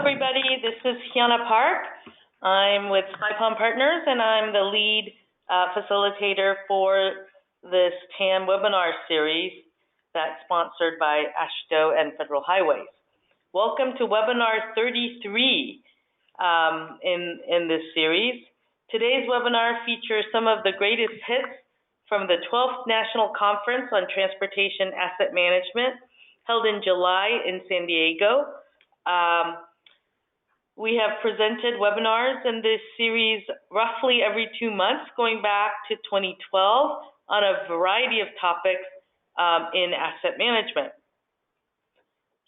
everybody. This is Hyuna Park. I'm with SpyPalm Partners, and I'm the lead facilitator for this TAM webinar series that's sponsored by AASHTO and Federal Highways. Welcome to webinar 33 in this series. Today's webinar features some of the greatest hits from the 12th National Conference on Transportation Asset Management held in July in San Diego. We have presented webinars in this series roughly every 2 months, going back to 2012 on a variety of topics in asset management.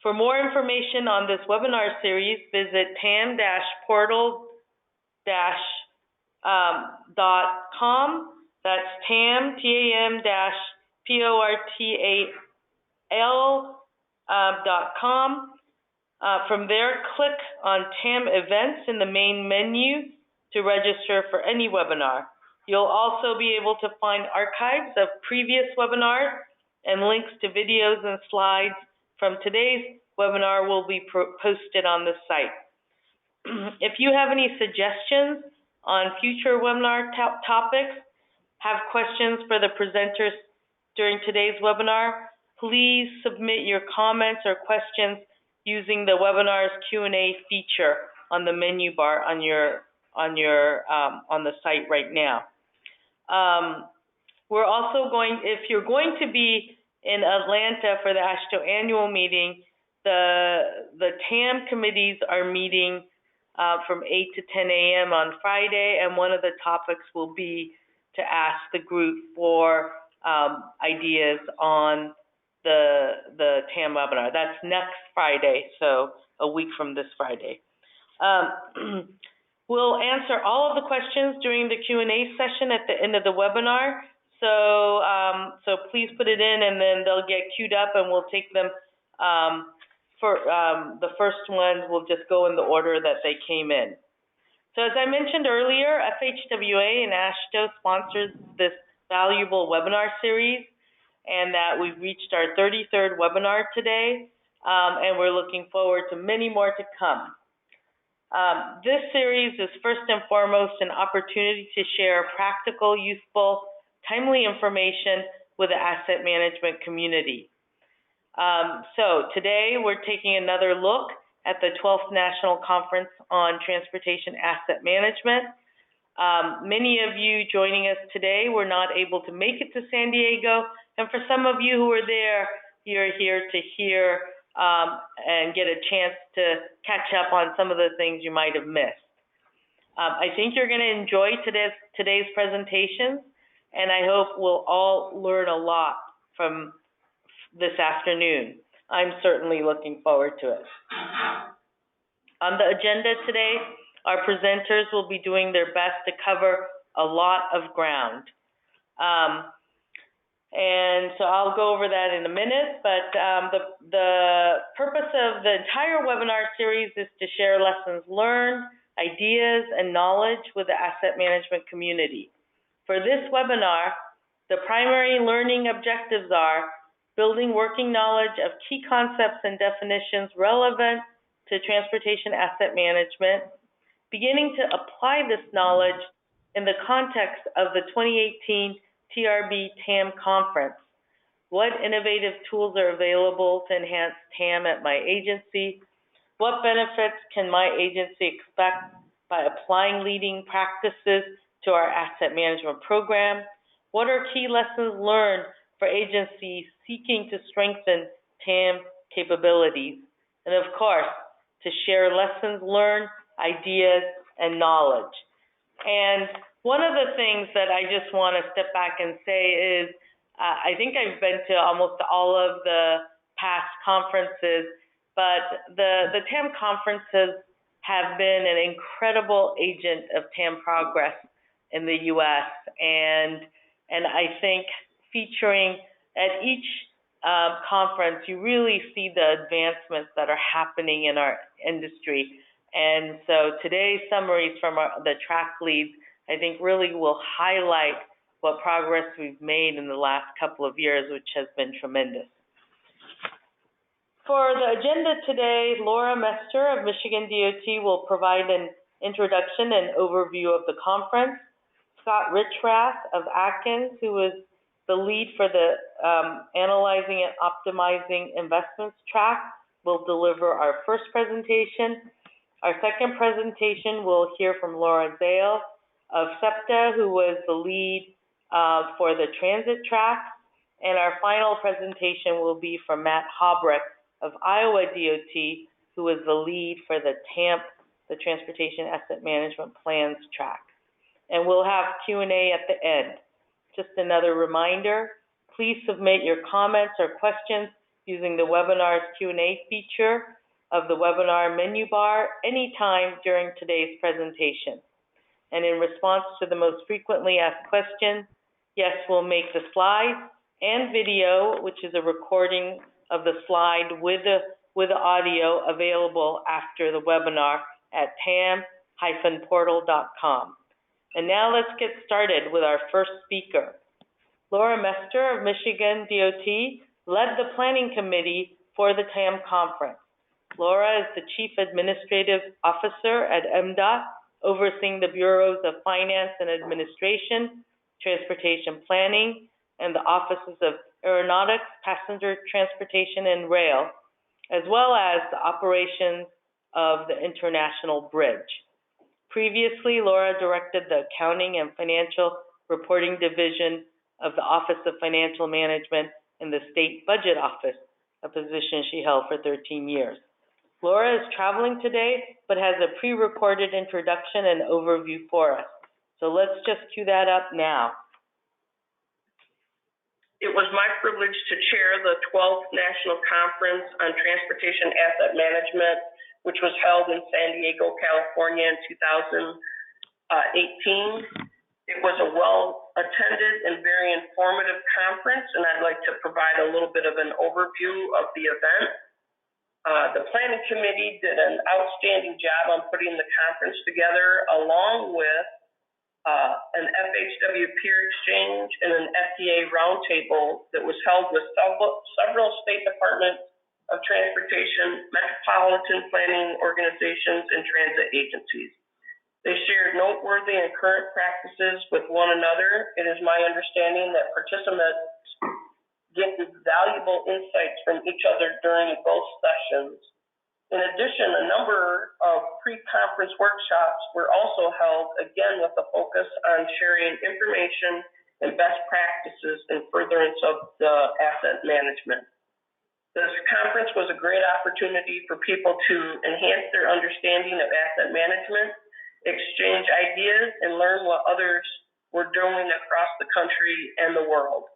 For more information on this webinar series, visit tam-portal-.com. That's TAM, TAM-portal.com. From there, click on TAM events in the main menu to register for any webinar. You'll also be able to find archives of previous webinars and links to videos and slides from today's webinar will be posted on the site. If you have any suggestions on future webinar topics, have questions for the presenters during today's webinar, please submit your comments or questions using the webinar's Q&A feature on the menu bar on the site right now. We're also if you're going to be in Atlanta for the AASHTO annual meeting, the TAM committees are meeting from 8 to 10 a.m. on Friday, and one of the topics will be to ask the group for ideas on the TAM webinar. That's next Friday, so a week from this Friday. We'll answer all of the questions during the Q&A session at the end of the webinar. So please put it in, and then they'll get queued up, and we'll take them. The first ones will just go in the order that they came in. So as I mentioned earlier, FHWA and AASHTO sponsors this valuable webinar series, and that we've reached our 33rd webinar today, and we're looking forward to many more to come. This series is first and foremost an opportunity to share practical, useful, timely information with the asset management community. So today we're taking another look at the 12th National Conference on Transportation Asset Management. Many of you joining us today were not able to make it to San Diego, and for some of you who were there, you're here to hear and get a chance to catch up on some of the things you might have missed. I think you're going to enjoy today's presentations, and I hope we'll all learn a lot from this afternoon. I'm certainly looking forward to it. On the agenda today, our presenters will be doing their best to cover a lot of ground. And so I'll go over that in a minute, but the purpose of the entire webinar series is to share lessons learned, ideas, and knowledge with the asset management community. For this webinar, the primary learning objectives are building working knowledge of key concepts and definitions relevant to transportation asset management, beginning to apply this knowledge in the context of the 2018 TRB TAM conference. What innovative tools are available to enhance TAM at my agency? What benefits can my agency expect by applying leading practices to our asset management program? What are key lessons learned for agencies seeking to strengthen TAM capabilities? And of course, to share lessons learned, ideas, and knowledge. And one of the things that I just want to step back and say is I think I've been to almost all of the past conferences, but the TAM conferences have been an incredible agent of TAM progress in the U.S. And I think featuring at each conference, you really see the advancements that are happening in our industry. And so today's summaries from the track leads, I think, really will highlight what progress we've made in the last couple of years, which has been tremendous. For the agenda today, Laura Mester of Michigan DOT will provide an introduction and overview of the conference. Scott Richrath of Atkins, who is the lead for the Analyzing and Optimizing Investments track, will deliver our first presentation. Our second presentation, we'll hear from Laura Zale of SEPTA, who was the lead for the transit track. And our final presentation will be from Matt Hobrecht of Iowa DOT, who is the lead for the TAMP, the Transportation Asset Management Plans track. And we'll have Q&A at the end. Just another reminder, please submit your comments or questions using the webinar's Q&A feature of the webinar menu bar anytime during today's presentation. And in response to the most frequently asked questions, yes, we'll make the slides and video, which is a recording of the slide with the audio available after the webinar at tam-portal.com. And now let's get started with our first speaker. Laura Mester of Michigan DOT led the planning committee for the TAM conference. Laura is the Chief Administrative Officer at MDOT, overseeing the Bureaus of Finance and Administration, Transportation Planning, and the Offices of Aeronautics, Passenger Transportation, and Rail, as well as the operations of the International Bridge. Previously, Laura directed the Accounting and Financial Reporting Division of the Office of Financial Management in the State Budget Office, a position she held for 13 years. Laura is traveling today, but has a pre-recorded introduction and overview for us. So let's just cue that up now. It was my privilege to chair the 12th National Conference on Transportation Asset Management, which was held in San Diego, California in 2018. It was a well-attended and very informative conference, and I'd like to provide a little bit of an overview of the event. The planning committee did an outstanding job on putting the conference together, along with an FHW peer exchange and an FTA roundtable that was held with several state departments of transportation, metropolitan planning organizations, and transit agencies. They shared noteworthy and current practices with one another. It is my understanding that participants get valuable insights from each other during both sessions. In addition, a number of pre-conference workshops were also held, again with a focus on sharing information and best practices in furtherance of the asset management. This conference was a great opportunity for people to enhance their understanding of asset management, exchange ideas, and learn what others were doing across the country and the world.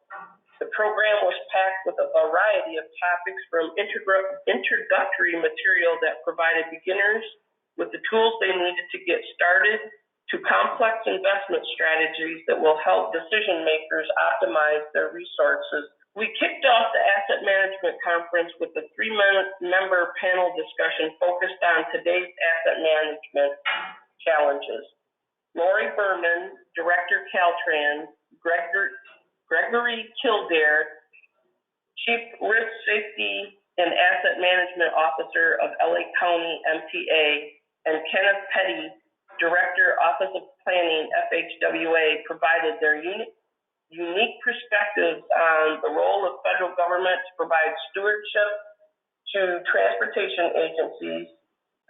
The program was packed with a variety of topics, from introductory material that provided beginners with the tools they needed to get started to complex investment strategies that will help decision makers optimize their resources. We kicked off the Asset Management Conference with a three-member panel discussion focused on today's asset management challenges. Lori Berman, Director Caltrans, Gregory Kildare, Chief Risk Safety and Asset Management Officer of LA County MTA, and Kenneth Petty, Director, Office of Planning, FHWA, provided their unique perspectives on the role of federal government to provide stewardship to transportation agencies,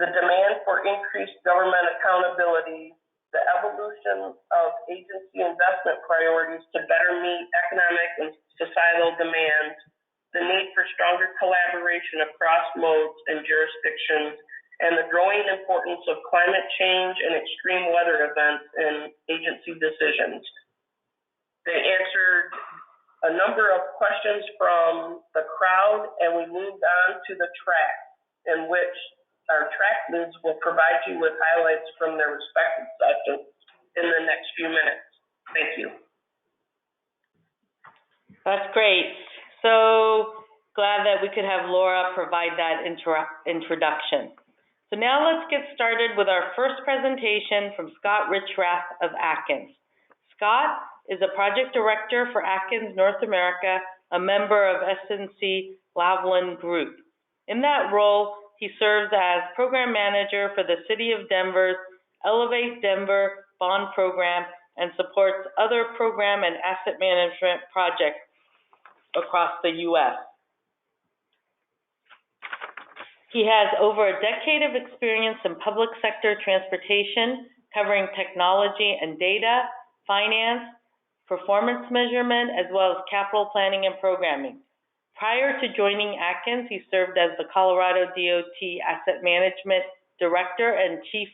the demand for increased government accountability, the evolution of agency investment priorities to better meet economic and societal demands, the need for stronger collaboration across modes and jurisdictions, and the growing importance of climate change and extreme weather events in agency decisions. They answered a number of questions from the crowd, and we moved on to the track, in which our track leads will provide you with highlights from their respective sessions in the next few minutes. Thank you. That's great. So glad that we could have Laura provide that introduction. So now let's get started with our first presentation from Scott Richrath of Atkins. Scott is a project director for Atkins North America, a member of SNC Lavalin Group. In that role, he serves as program manager for the City of Denver's Elevate Denver Bond Program and supports other program and asset management projects across the U.S. He has over a decade of experience in public sector transportation, covering technology and data, finance, performance measurement, as well as capital planning and programming. Prior to joining Atkins, he served as the Colorado DOT Asset Management Director and Chief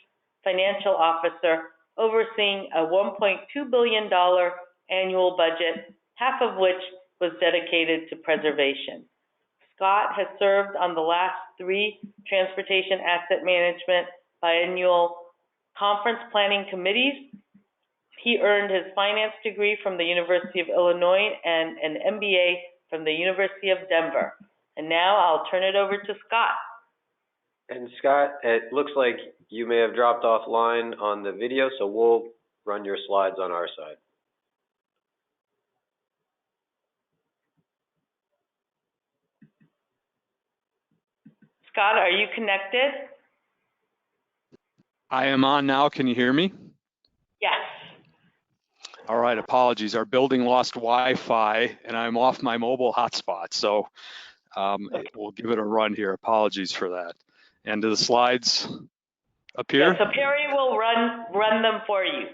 Financial Officer, overseeing a $1.2 billion annual budget, half of which was dedicated to preservation. Scott has served on the last 3 Transportation Asset Management Biennial Conference Planning Committees. He earned his finance degree from the University of Illinois and an MBA from the University of Denver. And now I'll turn it over to Scott. And Scott, it looks like you may have dropped offline on the video, so we'll run your slides on our side. Scott, are you connected? I am on now. Can you hear me? Yes. All right, apologies. Our building lost Wi-Fi and I'm off my mobile hotspot, so we'll give it a run here. Apologies for that. And do the slides appear? Yeah, so Perry will run them for you.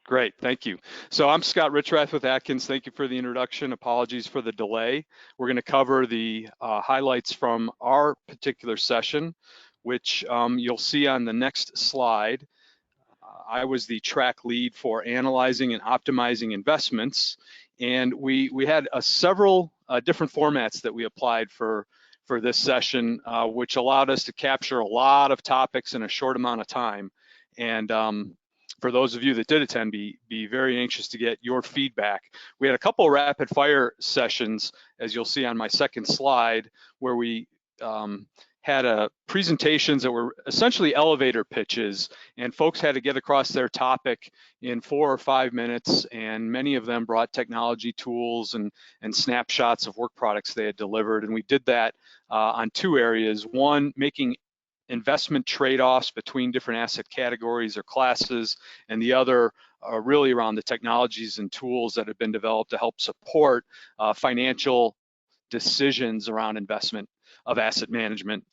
Great, thank you. So I'm Scott Richrath with Atkins. Thank you for the introduction. Apologies for the delay. We're going to cover the highlights from our particular session, which you'll see on the next slide. I was the track lead for analyzing and optimizing investments, and we had several different formats that we applied for this session, which allowed us to capture a lot of topics in a short amount of time. And for those of you that did attend, be very anxious to get your feedback. We had a couple of rapid fire sessions, as you'll see on my second slide, where we had presentations that were essentially elevator pitches, and folks had to get across their topic in 4 or 5 minutes, and many of them brought technology tools and snapshots of work products they had delivered. And we did that on 2 areas. One, making investment trade-offs between different asset categories or classes, and the other really around the technologies and tools that have been developed to help support financial decisions around investment of asset management.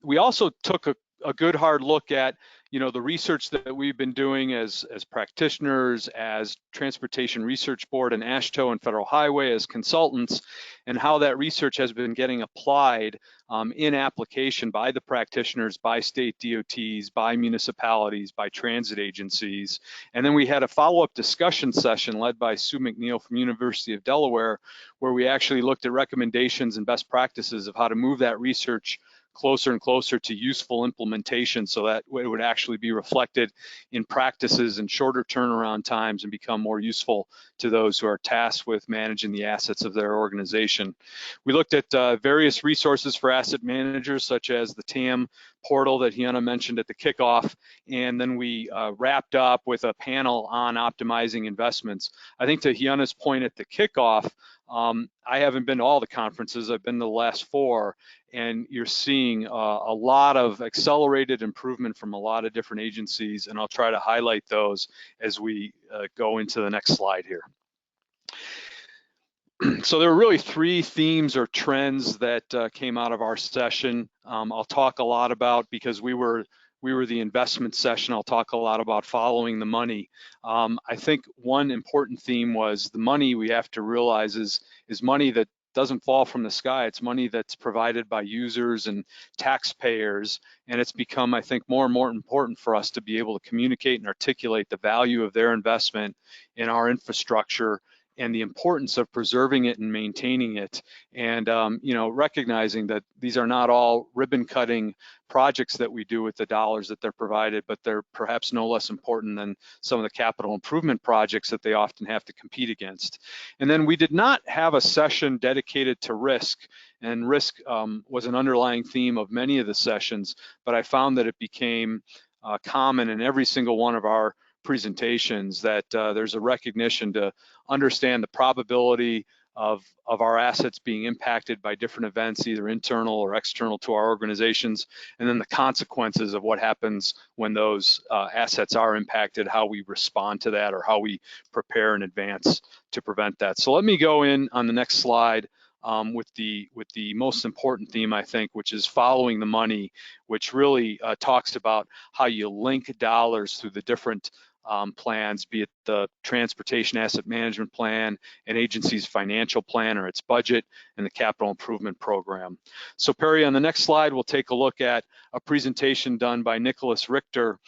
We also took a good hard look at the research that we've been doing as practitioners, as Transportation Research Board and AASHTO and Federal Highway as consultants, and how that research has been getting applied in application by the practitioners, by state DOTs, by municipalities, by transit agencies. And then we had a follow-up discussion session led by Sue McNeil from University of Delaware, where we actually looked at recommendations and best practices of how to move that research closer and closer to useful implementation, so that it would actually be reflected in practices and shorter turnaround times and become more useful to those who are tasked with managing the assets of their organization. We looked at various resources for asset managers, such as the TAM portal that Hyuna mentioned at the kickoff, and then we wrapped up with a panel on optimizing investments. I think to Hyuna's point at the kickoff, I haven't been to all the conferences, I've been to the last 4, and you're seeing a lot of accelerated improvement from a lot of different agencies, and I'll try to highlight those as we go into the next slide here. So there were really 3 themes or trends that came out of our session. I'll talk a lot about, because we were the investment session, I'll talk a lot about following the money. I think one important theme was the money we have to realize is money that doesn't fall from the sky. It's money that's provided by users and taxpayers, and it's become, I think, more and more important for us to be able to communicate and articulate the value of their investment in our infrastructure and the importance of preserving it and maintaining it, and recognizing that these are not all ribbon cutting projects that we do with the dollars that they're provided, but they're perhaps no less important than some of the capital improvement projects that they often have to compete against. And then we did not have a session dedicated to risk, and risk was an underlying theme of many of the sessions, but I found that it became common in every single one of our presentations that there's a recognition to understand the probability of our assets being impacted by different events, either internal or external to our organizations, and then the consequences of what happens when those assets are impacted, how we respond to that, or how we prepare in advance to prevent that. So let me go in on the next slide with the most important theme, I think, which is following the money, which really talks about how you link dollars through the different plans, be it the transportation asset management plan, an agency's financial plan or its budget, and the capital improvement program. So Perry, on the next slide, we'll take a look at a presentation done by Nicholas Richter,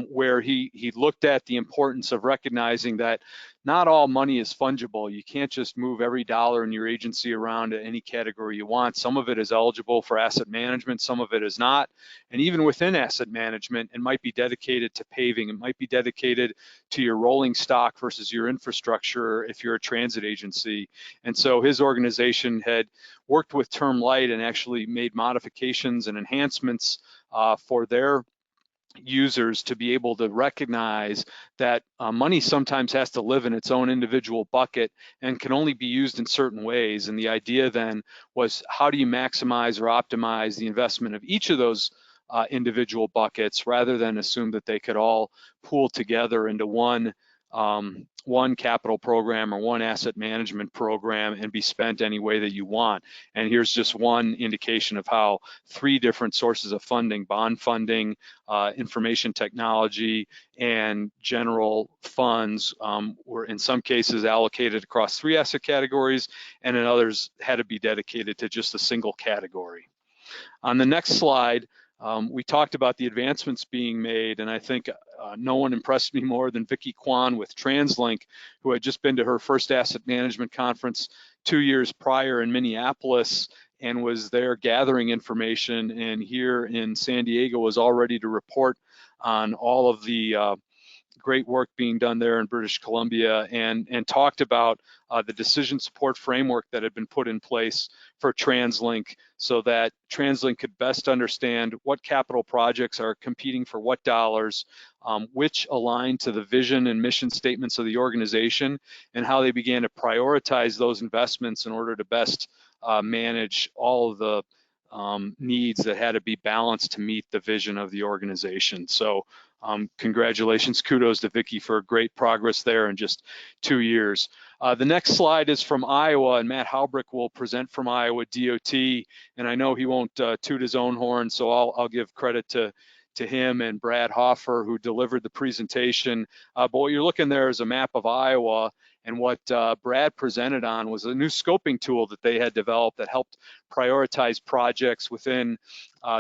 where he looked at the importance of recognizing that not all money is fungible. You can't just move every dollar in your agency around to any category you want. Some of it is eligible for asset management, some of it is not. And even within asset management, it might be dedicated to paving, it might be dedicated to your rolling stock versus your infrastructure if you're a transit agency. And so his organization had worked with Term Light and actually made modifications and enhancements for their users to be able to recognize that money sometimes has to live in its own individual bucket and can only be used in certain ways. And the idea then was, how do you maximize or optimize the investment of each of those individual buckets, rather than assume that they could all pool together into one capital program or one asset management program and be spent any way that you want. And here's just one indication of how 3 different sources of funding, bond funding, information technology, and general funds were in some cases allocated across 3 asset categories, and in others had to be dedicated to just a single category. On the next slide, we talked about the advancements being made, and I think no one impressed me more than Vicki Kwan with TransLink, who had just been to her first asset management conference 2 years prior in Minneapolis and was there gathering information, and here in San Diego was all ready to report on all of the great work being done there in British Columbia, and talked about the decision support framework that had been put in place for TransLink, so that TransLink could best understand what capital projects are competing for what dollars, which align to the vision and mission statements of the organization, and how they began to prioritize those investments in order to best manage all of the needs that had to be balanced to meet the vision of the organization. So congratulations, kudos to Vicki for great progress there in just 2 years. The next slide is from Iowa, and Matt Halbrick will present from Iowa DOT, and I know he won't toot his own horn, so I'll give credit to him and Brad Hoffer, who delivered the presentation. But what you're looking there is a map of Iowa, and what Brad presented on was a new scoping tool that they had developed that helped prioritize projects within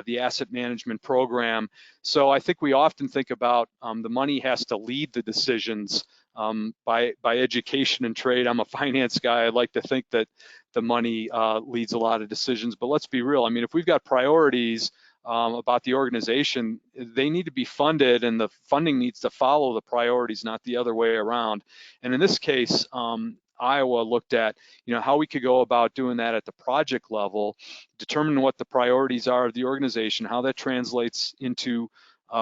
the asset management program. So I think we often think about the money has to lead the decisions by education and trade. I'm a finance guy. I'd like to think that the money leads a lot of decisions, but let's be real. I mean, if we've got priorities about the organization, they need to be funded, and the funding needs to follow the priorities, not the other way around. And in this case, Iowa looked at, how we could go about doing that at the project level, determine what the priorities are of the organization, how that translates into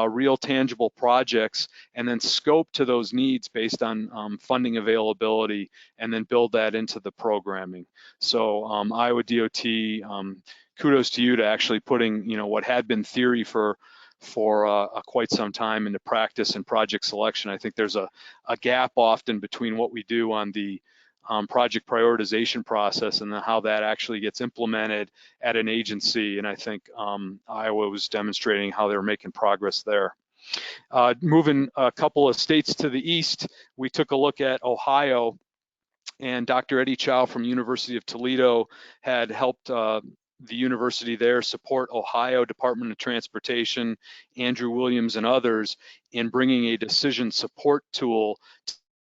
real tangible projects, and then scope to those needs based on funding availability, and then build that into the programming. So Iowa DOT, kudos to you to actually putting, what had been theory for quite some time into practice and project selection. I think there's a gap often between what we do on the project prioritization process and then how that actually gets implemented at an agency. And I think Iowa was demonstrating how they were making progress there. Moving a couple of states to the east, we took a look at Ohio, and Dr. Eddie Chow from University of Toledo had helped the university there support Ohio Department of Transportation, Andrew Williams and others in bringing a decision support tool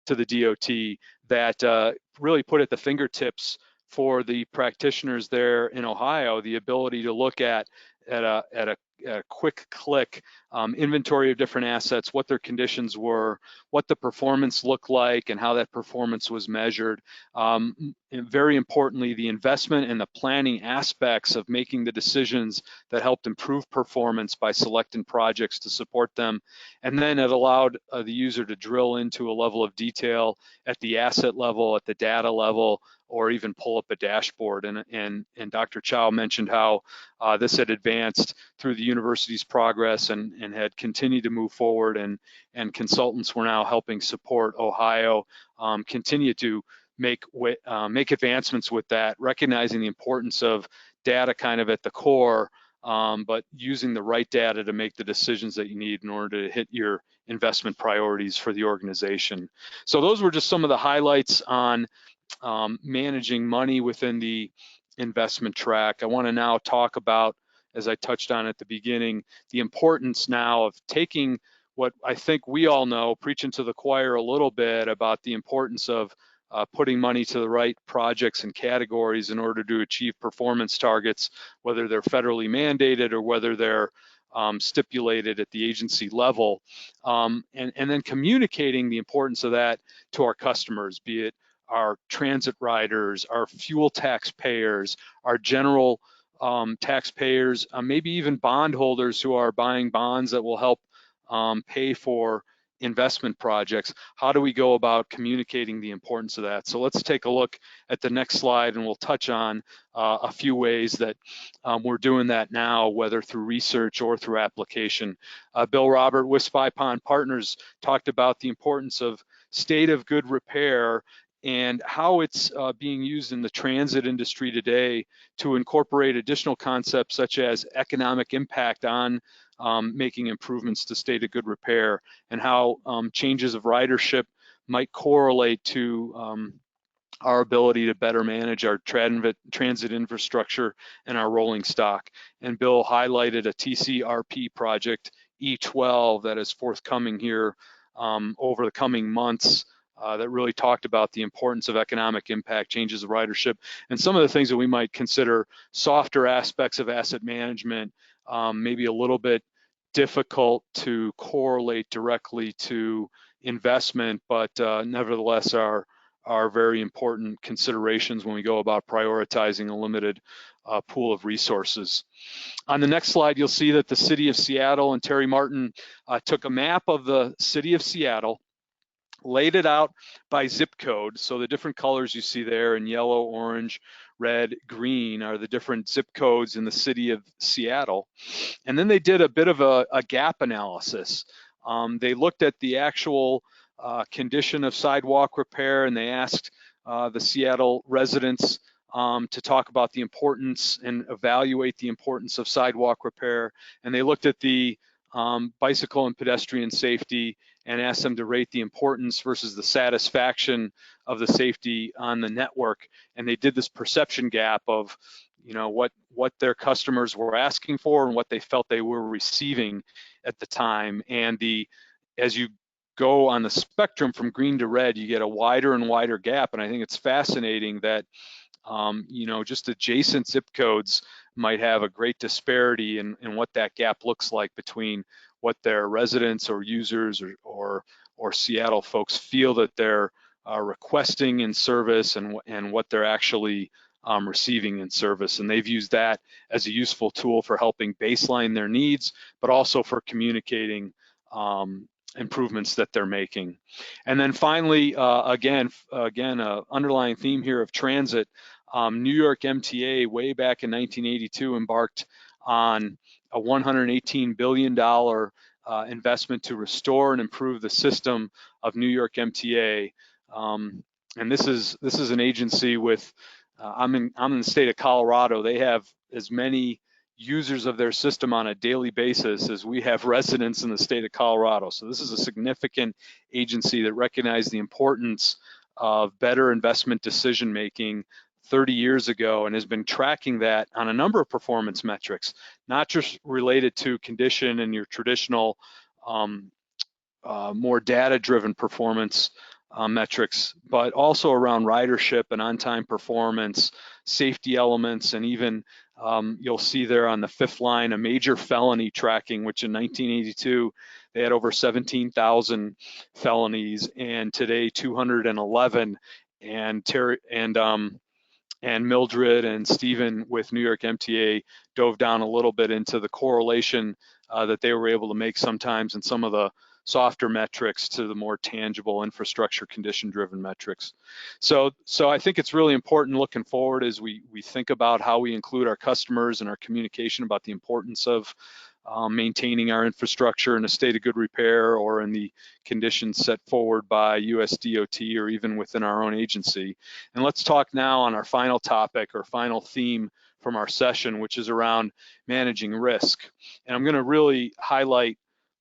to the DOT that really put at the fingertips for the practitioners there in Ohio the ability to look at a quick click inventory of different assets, what their conditions were, what the performance looked like, and how that performance was measured. And very importantly, the investment and the planning aspects of making the decisions that helped improve performance by selecting projects to support them. And then it allowed the user to drill into a level of detail at the asset level, at the data level, or even pull up a dashboard. And Dr. Chow mentioned how this had advanced through the university's progress and had continued to move forward, and consultants were now helping support Ohio continue to make advancements with that, recognizing the importance of data kind of at the core, but using the right data to make the decisions that you need in order to hit your investment priorities for the organization. So those were just some of the highlights on managing money within the investment track. I want to now talk about, as I touched on at the beginning, the importance now of taking what I think we all know, preaching to the choir a little bit about the importance of putting money to the right projects and categories in order to achieve performance targets, whether they're federally mandated or whether they're stipulated at the agency level, and then communicating the importance of that to our customers, be it our transit riders, our fuel taxpayers, our general taxpayers, maybe even bondholders who are buying bonds that will help pay for investment projects. How do we go about communicating the importance of that? So let's take a look at the next slide, and we'll touch on a few ways that we're doing that now, whether through research or through application. Bill Robert with Spy Pond Partners talked about the importance of state of good repair and how it's being used in the transit industry today to incorporate additional concepts such as economic impact on making improvements to state of good repair, and how changes of ridership might correlate to our ability to better manage our transit infrastructure and our rolling stock. And Bill highlighted a TCRP project, E12, that is forthcoming here over the coming months, that really talked about the importance of economic impact, changes of ridership, and some of the things that we might consider softer aspects of asset management, maybe a little bit difficult to correlate directly to investment, but nevertheless are very important considerations when we go about prioritizing a limited pool of resources. On the next slide, you'll see that the City of Seattle and Terry Martin took a map of the City of Seattle, laid it out by zip code. So the different colors you see there in yellow, orange, red, green are the different zip codes in the City of Seattle. And then they did a bit of a gap analysis. They looked at the actual condition of sidewalk repair, and they asked the Seattle residents to talk about the importance and evaluate the importance of sidewalk repair. And they looked at the bicycle and pedestrian safety and asked them to rate the importance versus the satisfaction of the safety on the network. And they did this perception gap of, you know, what their customers were asking for and what they felt they were receiving at the time. And as you go on the spectrum from green to red, you get a wider and wider gap. And I think it's fascinating that you know, just adjacent zip codes might have a great disparity in what that gap looks like between what their residents or users or Seattle folks feel that they're requesting in service and what they're actually receiving in service. And they've used that as a useful tool for helping baseline their needs, but also for communicating improvements that they're making. And then finally, again, underlying theme here of transit, New York MTA way back in 1982 embarked on a $118 billion investment to restore and improve the system of New York MTA. And this is an agency with, I'm in the state of Colorado. They have as many users of their system on a daily basis as we have residents in the state of Colorado. So this is a significant agency that recognized the importance of better investment decision making 30 years ago and has been tracking that on a number of performance metrics, not just related to condition and your traditional more data-driven performance metrics, but also around ridership and on-time performance, safety elements, and even You'll see there on the 5th line a major felony tracking, which in 1982 they had over 17,000 felonies, and today 211. And Mildred and Stephen with New York MTA dove down a little bit into the correlation that they were able to make sometimes in some of the softer metrics to the more tangible infrastructure condition-driven metrics. So I think it's really important looking forward as we think about how we include our customers and our communication about the importance of maintaining our infrastructure in a state of good repair or in the conditions set forward by US DOT or even within our own agency. And let's talk now on our final topic or final theme from our session, which is around managing risk. And I'm going to really highlight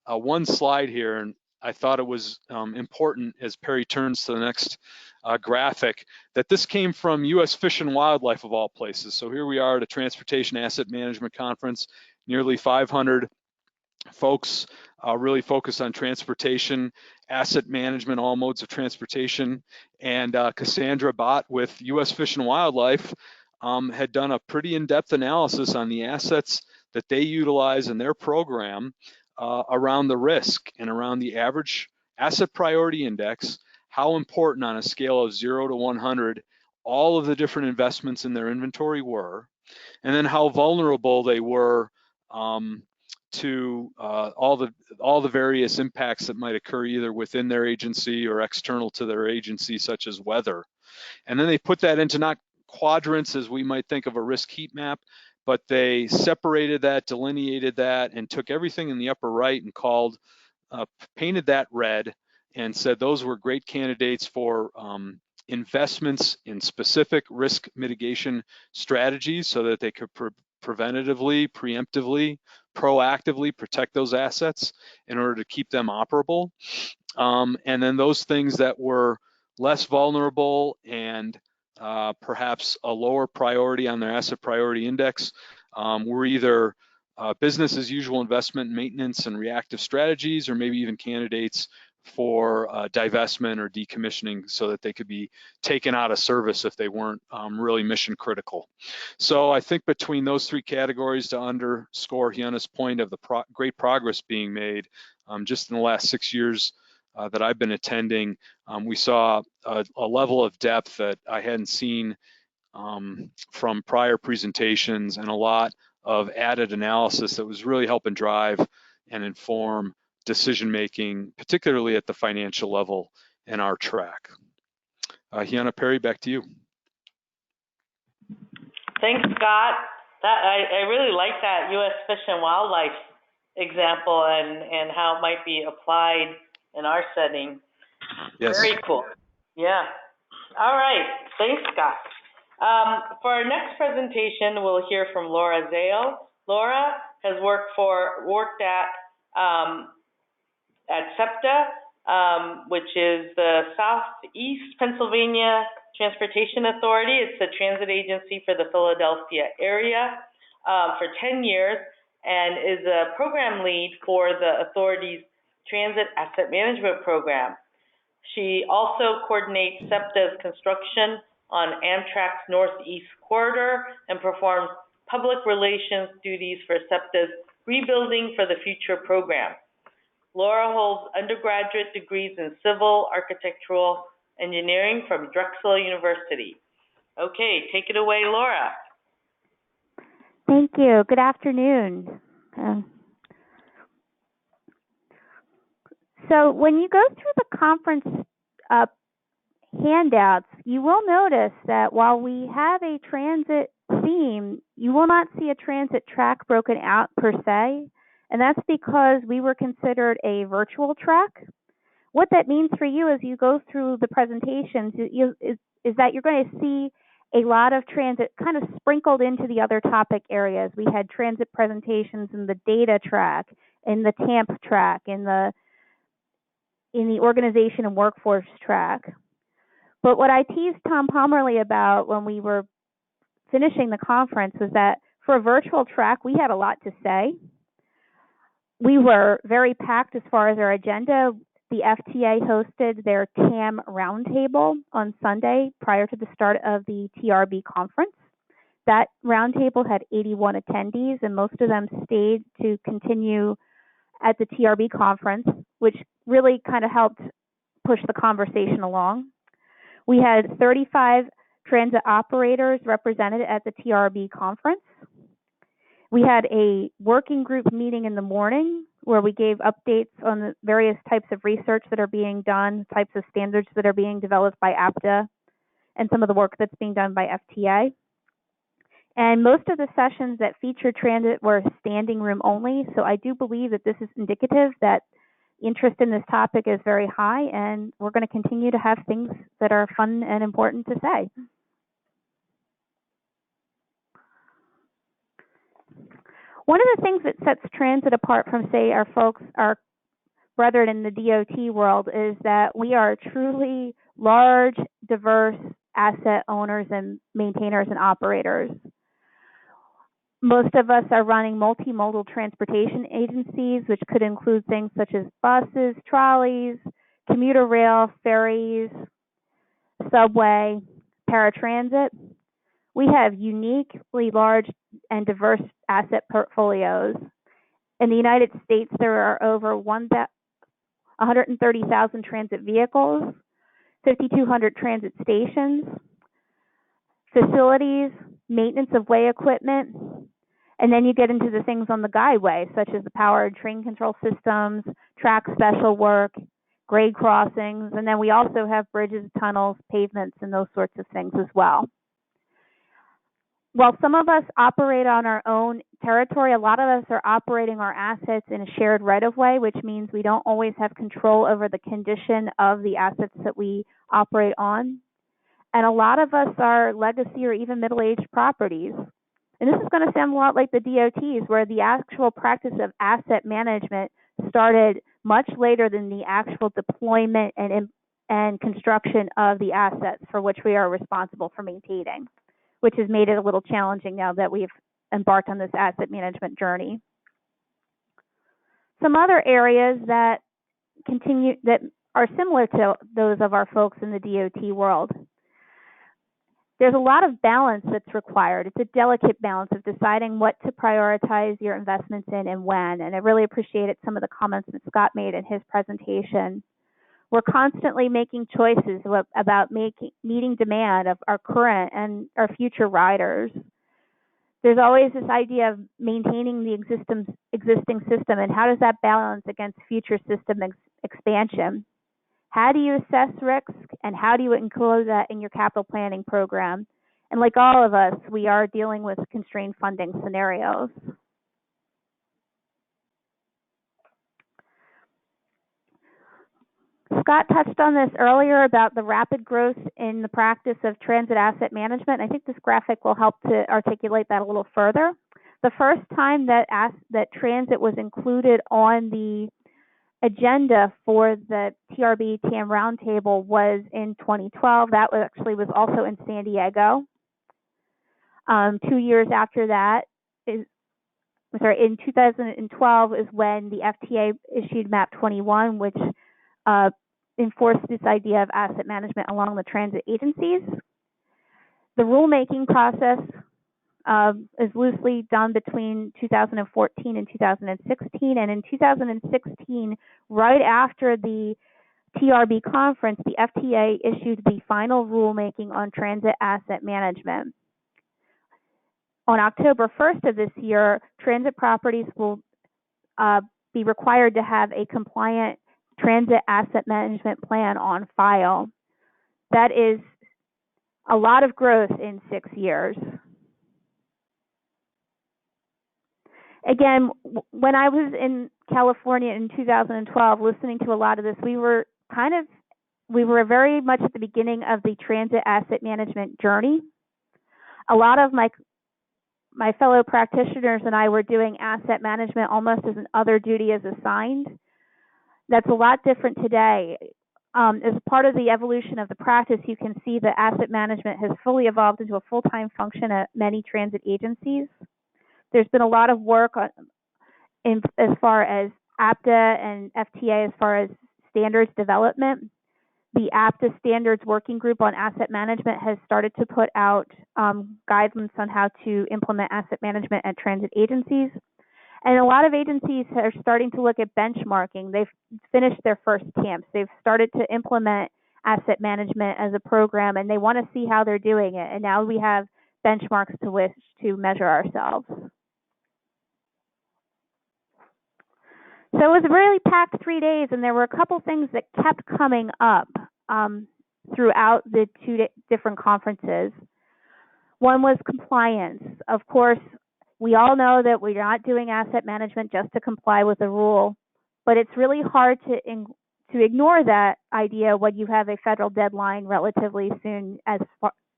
one slide here, and I thought it was important as Perry turns to the next graphic, that this came from US Fish and Wildlife of all places. So here we are at a Transportation Asset Management Conference, nearly 500 folks really focused on transportation, asset management, all modes of transportation. And Cassandra Bott with US Fish and Wildlife had done a pretty in-depth analysis on the assets that they utilize in their program around the risk and around the average asset priority index, how important on a scale of 0 to 100 all of the different investments in their inventory were, and then how vulnerable they were to all the various impacts that might occur either within their agency or external to their agency, such as weather. And then they put that into not quadrants as we might think of a risk heat map, but they separated that, delineated that, and took everything in the upper right and painted that red and said those were great candidates for investments in specific risk mitigation strategies so that they could preventatively, preemptively, proactively protect those assets in order to keep them operable. And then those things that were less vulnerable and perhaps a lower priority on their asset priority index were either business as usual investment, maintenance, and reactive strategies, or maybe even candidates for divestment or decommissioning so that they could be taken out of service if they weren't really mission critical. So I think between those 3 categories, to underscore Hyuna's point of the great progress being made, just in the last 6 years that I've been attending, we saw a level of depth that I hadn't seen from prior presentations, and a lot of added analysis that was really helping drive and inform decision-making, particularly at the financial level in our track. Hyuna, Perry, back to you. Thanks, Scott. I really like that US Fish and Wildlife example and how it might be applied in our setting. Yes. Very cool. Yeah. All right. Thanks, Scott. For our next presentation, we'll hear from Laura Zale. Laura has worked at SEPTA, which is the Southeast Pennsylvania Transportation Authority. It's the transit agency for the Philadelphia area for 10 years and is a program lead for the authority's Transit Asset Management Program. She also coordinates SEPTA's construction on Amtrak's Northeast Corridor and performs public relations duties for SEPTA's Rebuilding for the Future program. Laura holds undergraduate degrees in civil architectural engineering from Drexel University. Okay, take it away, Laura. Thank you. Good afternoon. So when you go through the conference handouts, you will notice that while we have a transit theme, you will not see a transit track broken out per se, and that's because we were considered a virtual track. What that means for you as you go through the presentations is that you're going to see a lot of transit kind of sprinkled into the other topic areas. We had transit presentations in the data track, in the TAMP track, in the organization and workforce track. But what I teased Tom Pomerly about when we were finishing the conference was that for a virtual track, we had a lot to say. We were very packed as far as our agenda. The FTA hosted their TAM roundtable on Sunday prior to the start of the TRB conference. That roundtable had 81 attendees, and most of them stayed to continue at the TRB conference, which really kind of helped push the conversation along. We had 35 transit operators represented at the TRB conference. We had a working group meeting in the morning where we gave updates on the various types of research that are being done, types of standards that are being developed by APTA, and some of the work that's being done by FTA. And most of the sessions that featured transit were standing room only, so I do believe that this is indicative that interest in this topic is very high, and we're going to continue to have things that are fun and important to say. One of the things that sets transit apart from, say, our brethren in the DOT world is that we are truly large, diverse asset owners and maintainers and operators. Most of us are running multimodal transportation agencies, which could include things such as buses, trolleys, commuter rail, ferries, subway, paratransit. We have uniquely large and diverse asset portfolios. In the United States, there are over 130,000 transit vehicles, 5,200 transit stations, facilities, maintenance of way equipment, and then you get into the things on the guideway, such as the powered train control systems, track special work, grade crossings, and then we also have bridges, tunnels, pavements, and those sorts of things as well. While some of us operate on our own territory, a lot of us are operating our assets in a shared right-of-way, which means we don't always have control over the condition of the assets that we operate on. And a lot of us are legacy or even middle-aged properties. And this is going to sound a lot like the DOTs, where the actual practice of asset management started much later than the actual deployment and construction of the assets for which we are responsible for maintaining, which has made it a little challenging now that we've embarked on this asset management journey. Some other areas that are similar to those of our folks in the DOT world. There's a lot of balance that's required. It's a delicate balance of deciding what to prioritize your investments in and when. And I really appreciated some of the comments that Scott made in his presentation. We're constantly making choices about meeting demand of our current and our future riders. There's always this idea of maintaining the existing system, and how does that balance against future system expansion? How do you assess risk, and how do you include that in your capital planning program? And like all of us, we are dealing with constrained funding scenarios. Scott touched on this earlier about the rapid growth in the practice of transit asset management. I think this graphic will help to articulate that a little further. The first time that transit was included on the agenda for the TRB TAM roundtable was in 2012. That was also in San Diego. 2 years after that in 2012 is when the FTA issued MAP 21, which enforced this idea of asset management along the transit agencies. The rulemaking process is loosely done between 2014 and 2016. And in 2016, right after the TRB conference, the FTA issued the final rulemaking on transit asset management. On October 1st of this year, transit properties will be required to have a compliant transit asset management plan on file. That is a lot of growth in 6 years. Again, when I was in California in 2012, listening to a lot of this, we were very much at the beginning of the transit asset management journey. A lot of my fellow practitioners and I were doing asset management almost as an other duty as assigned. That's a lot different today. As part of the evolution of the practice, you can see that asset management has fully evolved into a full-time function at many transit agencies. There's been a lot of work as far as APTA and FTA as far as standards development. the APTA Standards Working Group on Asset Management has started to put out guidance on how to implement asset management at transit agencies. And a lot of agencies are starting to look at benchmarking. They've finished their first TAMPs. They've started to implement asset management as a program, and they want to see how they're doing it. And now we have benchmarks to which to measure ourselves. So it was a really packed 3 days, and there were a couple things that kept coming up throughout the different conferences. One was compliance. Of course, we all know that we're not doing asset management just to comply with a rule, but it's really hard to ignore that idea when you have a federal deadline relatively soon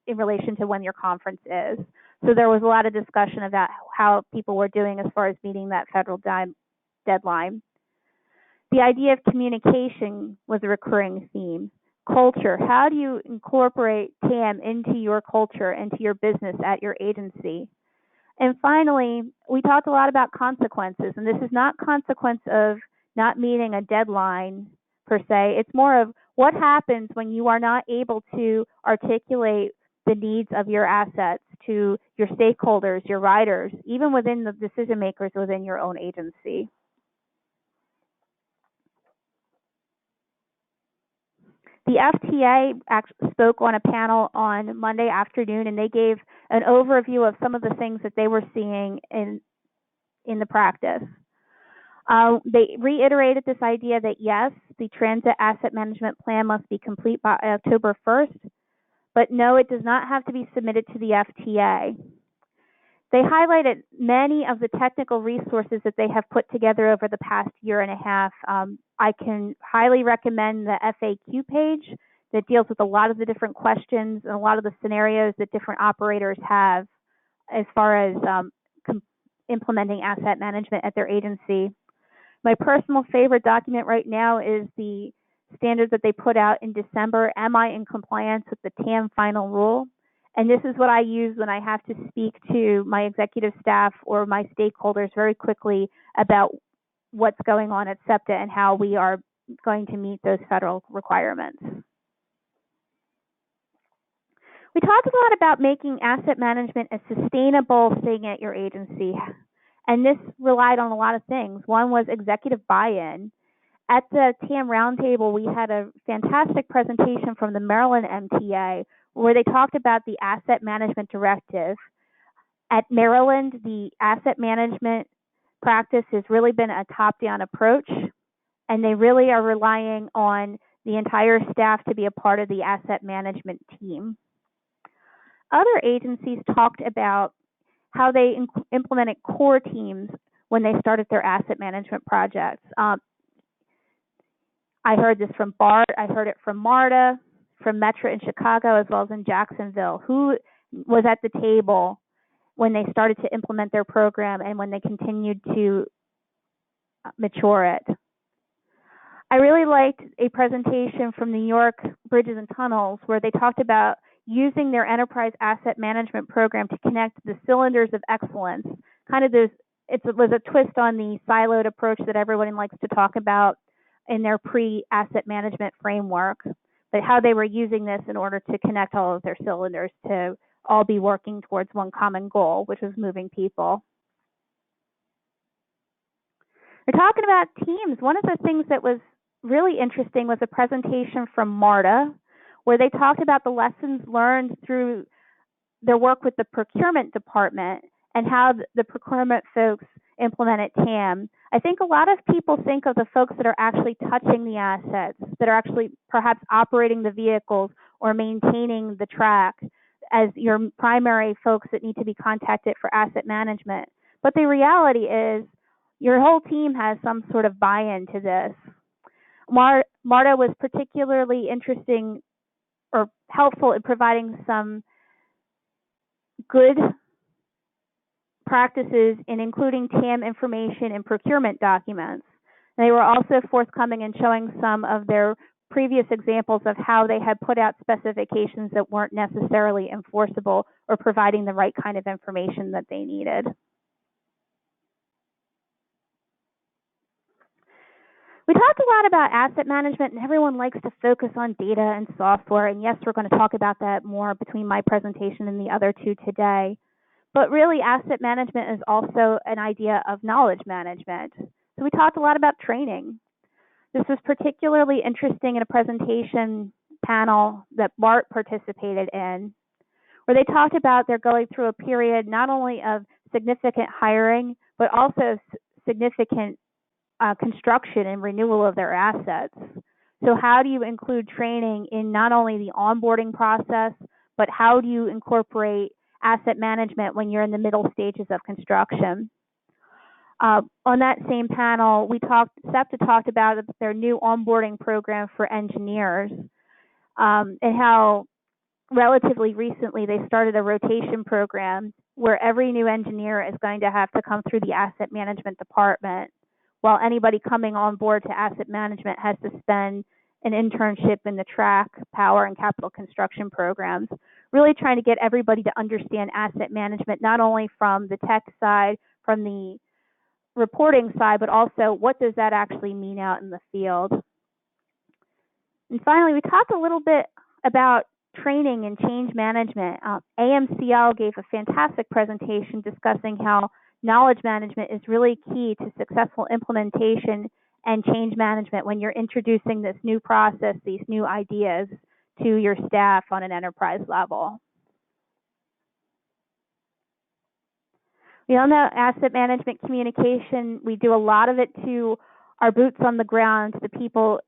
in relation to when your conference is. So there was a lot of discussion about how people were doing as far as meeting that federal deadline. The idea of communication was a recurring theme. Culture. How do you incorporate TAM into your culture, into your business at your agency? And finally, we talked a lot about consequences, and this is not consequence of not meeting a deadline per se. It's more of what happens when you are not able to articulate the needs of your assets to your stakeholders, your riders, even within the decision makers within your own agency. The FTA spoke on a panel on Monday afternoon, and they gave an overview of some of the things that they were seeing in the practice. They reiterated this idea that yes, the transit asset management plan must be complete by October 1st, but no, it does not have to be submitted to the FTA. They highlighted many of the technical resources that they have put together over the past year and a half. I can highly recommend the FAQ page that deals with a lot of the different questions and a lot of the scenarios that different operators have as far as implementing asset management at their agency. My personal favorite document right now is the standards that they put out in December. Am I in compliance with the TAM final rule? And this is what I use when I have to speak to my executive staff or my stakeholders very quickly about what's going on at SEPTA and how we are going to meet those federal requirements. We talked a lot about making asset management a sustainable thing at your agency, and this relied on a lot of things. One was executive buy-in. At the TAM Roundtable, we had a fantastic presentation from the Maryland MTA where they talked about the asset management directive. At Maryland, the asset management practice has really been a top-down approach, and they really are relying on the entire staff to be a part of the asset management team. Other agencies talked about how they implemented core teams when they started their asset management projects. I heard this from BART, I heard it from MARTA, from Metro in Chicago, as well as in Jacksonville, who was at the table when they started to implement their program and when they continued to mature it. I really liked a presentation from New York Bridges and Tunnels where they talked about using their enterprise asset management program to connect the cylinders of excellence. Kind of this, it was a twist on the siloed approach that everyone likes to talk about in their pre-asset management framework, but how they were using this in order to connect all of their cylinders to all be working towards one common goal, which was moving people. We're talking about teams. One of the things that was really interesting was a presentation from MARTA, where they talked about the lessons learned through their work with the procurement department and how the procurement folks implemented TAM. I think a lot of people think of the folks that are actually touching the assets, that are actually perhaps operating the vehicles or maintaining the track as your primary folks that need to be contacted for asset management. But the reality is your whole team has some sort of buy-in to this. MARTA was particularly interesting or helpful in providing some good practices in including TAM information in procurement documents. They were also forthcoming in showing some of their previous examples of how they had put out specifications that weren't necessarily enforceable or providing the right kind of information that they needed. We talked a lot about asset management, and everyone likes to focus on data and software. And yes, we're going to talk about that more between my presentation and the other two today. But really, asset management is also an idea of knowledge management. So we talked a lot about training. This was particularly interesting in a presentation panel that Bart participated in, where they talked about they're going through a period not only of significant hiring, but also significant construction and renewal of their assets. So how do you include training in not only the onboarding process, but how do you incorporate asset management when you're in the middle stages of construction? On that same panel, SEPTA talked about their new onboarding program for engineers, and how relatively recently they started a rotation program where every new engineer is going to have to come through the asset management department, while anybody coming on board to asset management has to spend an internship in the track, power, and capital construction programs, really trying to get everybody to understand asset management, not only from the tech side, from the reporting side, but also what does that actually mean out in the field. And finally, we talked a little bit about training and change management. AMCL gave a fantastic presentation discussing how knowledge management is really key to successful implementation and change management when you're introducing this new process, these new ideas to your staff on an enterprise level. We all know asset management communication, we do a lot of it to our boots on the ground, to the people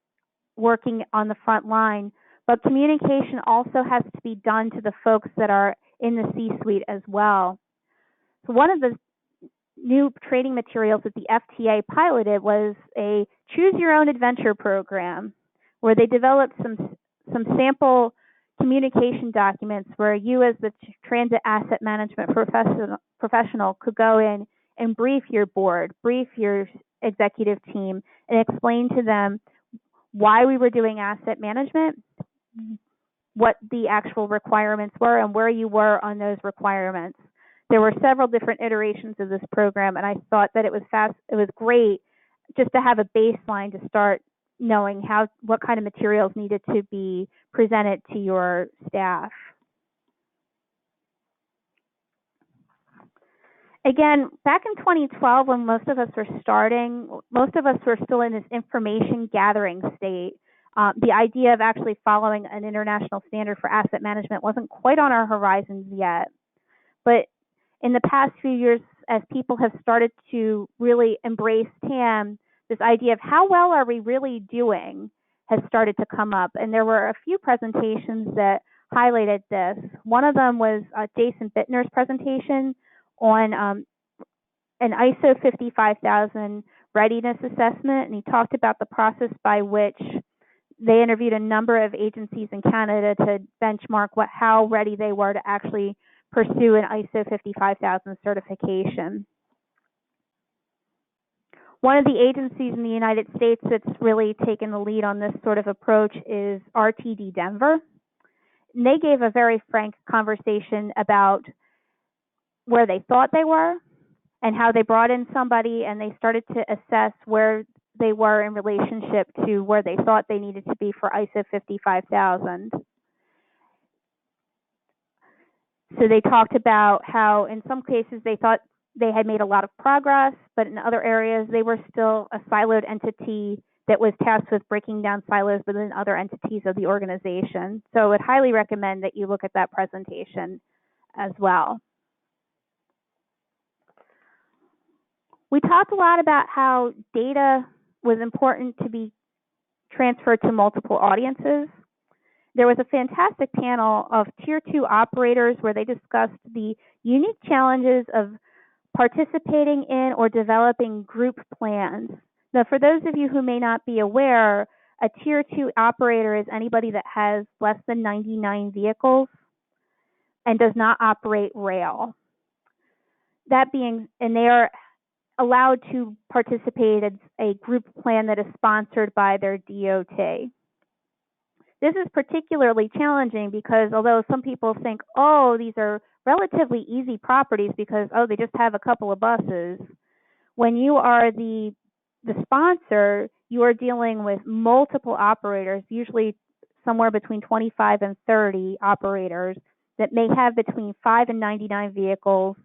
working on the front line, but communication also has to be done to the folks that are in the C-suite as well. So one of the new training materials that the FTA piloted was a choose your own adventure program, where they developed some sample communication documents where you as the transit asset management professional could go in and brief your board, brief your executive team, and explain to them why we were doing asset management, what the actual requirements were, and where you were on those requirements. There were several different iterations of this program, and I thought that it was great just to have a baseline to start knowing what kind of materials needed to be presented to your staff. Again, back in 2012, when most of us were still in this information gathering state. The idea of actually following an international standard for asset management wasn't quite on our horizons yet. But in the past few years, as people have started to really embrace TAM, this idea of how well are we really doing has started to come up. And there were a few presentations that highlighted this. One of them was Jason Bittner's presentation on an ISO 55000 readiness assessment, and he talked about the process by which they interviewed a number of agencies in Canada to benchmark how ready they were to actually pursue an ISO 55000 certification. One of the agencies in the United States that's really taken the lead on this sort of approach is RTD Denver. And they gave a very frank conversation about where they thought they were and how they brought in somebody and they started to assess where they were in relationship to where they thought they needed to be for ISO 55000. So they talked about how in some cases they thought they had made a lot of progress, but in other areas they were still a siloed entity that was tasked with breaking down silos within other entities of the organization. So I would highly recommend that you look at that presentation as well. We talked a lot about how data was important to be transferred to multiple audiences. There was a fantastic panel of Tier 2 operators where they discussed the unique challenges of participating in or developing group plans. Now, for those of you who may not be aware, a Tier 2 operator is anybody that has less than 99 vehicles and does not operate rail. And they are allowed to participate in a group plan that is sponsored by their DOT. This is particularly challenging because although some people think, oh, these are relatively easy properties because, oh, they just have a couple of buses, when you are the sponsor, you are dealing with multiple operators, usually somewhere between 25 and 30 operators that may have between 5 and 99 vehicles,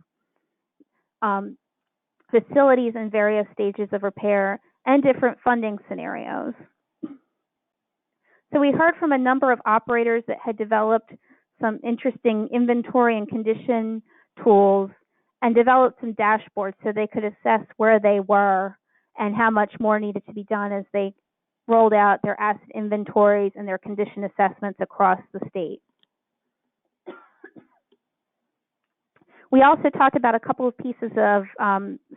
facilities in various stages of repair, and different funding scenarios. So we heard from a number of operators that had developed some interesting inventory and condition tools and developed some dashboards so they could assess where they were and how much more needed to be done as they rolled out their asset inventories and their condition assessments across the state. We also talked about a couple of pieces of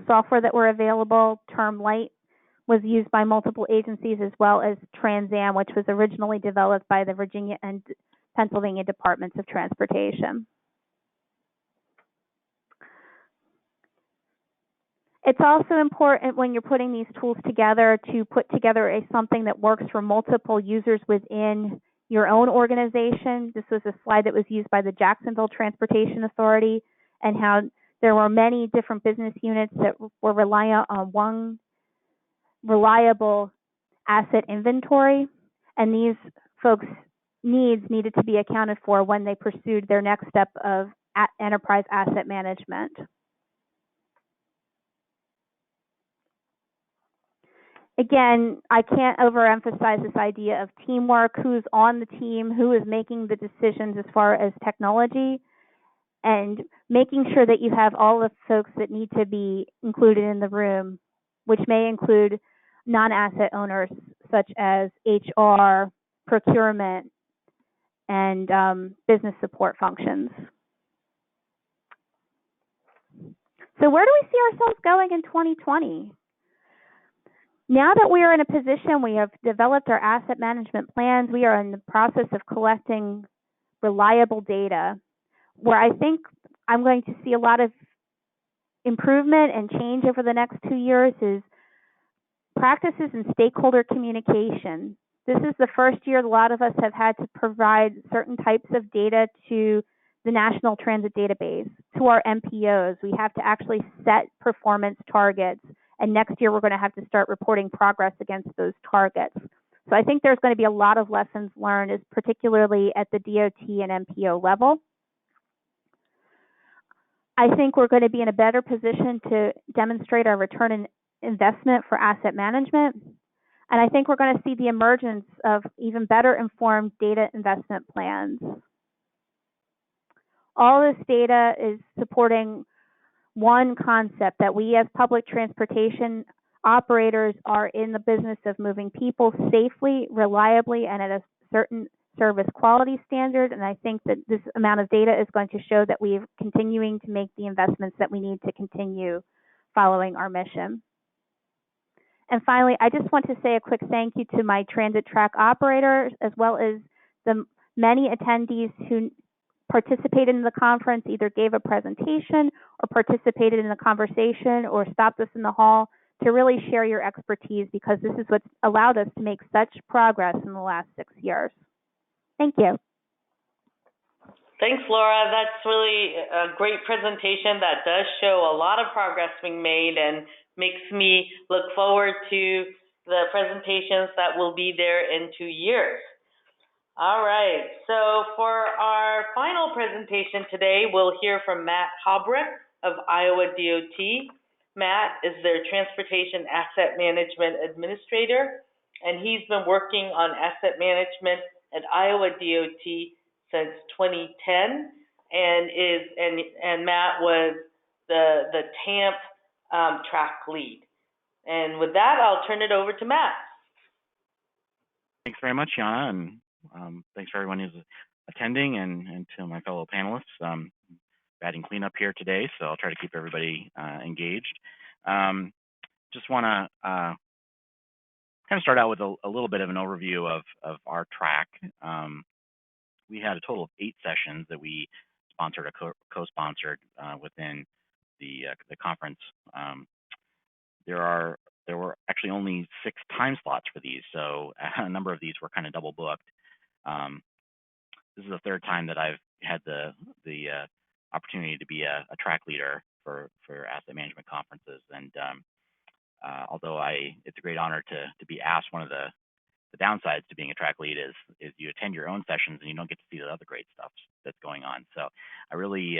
software that were available. Term Light was used by multiple agencies, as well as Trans Am, which was originally developed by the Virginia and Pennsylvania Departments of Transportation. It's also important when you're putting these tools together to put together something that works for multiple users within your own organization. This was a slide that was used by the Jacksonville Transportation Authority, and how there were many different business units that were reliant on one reliable asset inventory, and these folks' needs needed to be accounted for when they pursued their next step of enterprise asset management. Again, I can't overemphasize this idea of teamwork, who's on the team, who is making the decisions as far as technology, and making sure that you have all the folks that need to be included in the room, which may include non-asset owners such as HR, procurement, and business support functions. So where do we see ourselves going in 2020? Now that we are in a position, we have developed our asset management plans, we are in the process of collecting reliable data, where I think I'm going to see a lot of improvement and change over the next 2 years is practices in stakeholder communication. This is the first year a lot of us have had to provide certain types of data to the National Transit Database, to our MPOs. We have to actually set performance targets, and next year we're going to have to start reporting progress against those targets. So I think there's going to be a lot of lessons learned, particularly at the DOT and MPO level. I think we're going to be in a better position to demonstrate our return on investment for asset management. And I think we're going to see the emergence of even better informed data investment plans. All this data is supporting one concept, that we as public transportation operators are in the business of moving people safely, reliably, and at a certain service quality standard. And I think that this amount of data is going to show that we're continuing to make the investments that we need to continue following our mission. And finally, I just want to say a quick thank you to my transit track operators, as well as the many attendees who participated in the conference, either gave a presentation or participated in the conversation or stopped us in the hall to really share your expertise, because this is what's allowed us to make such progress in the last 6 years. Thank you. Thanks, Laura. That's really a great presentation that does show a lot of progress being made and makes me look forward to the presentations that will be there in 2 years. All right, so for our final presentation today, we'll hear from Matt Hobrecht of Iowa DOT. Matt is their Transportation Asset Management Administrator, and he's been working on asset management at Iowa DOT since 2010, and Matt was the TAMP track lead. And with that, I'll turn it over to Matt. Thanks very much, Yana, and thanks for everyone who's attending, and to my fellow panelists. Batting cleanup here today, so I'll try to keep everybody engaged. Just want to kind of start out with a little bit of an overview of our track. We had a total of 8 sessions that we sponsored or co-sponsored within the conference. There were actually only 6 time slots for these, so a number of these were kind of double booked. This is the 3rd time that I've had the opportunity to be a track leader for asset management conferences, and although it's a great honor to be asked. One of the downsides to being a track lead is you attend your own sessions and you don't get to see the other great stuff that's going on. So I really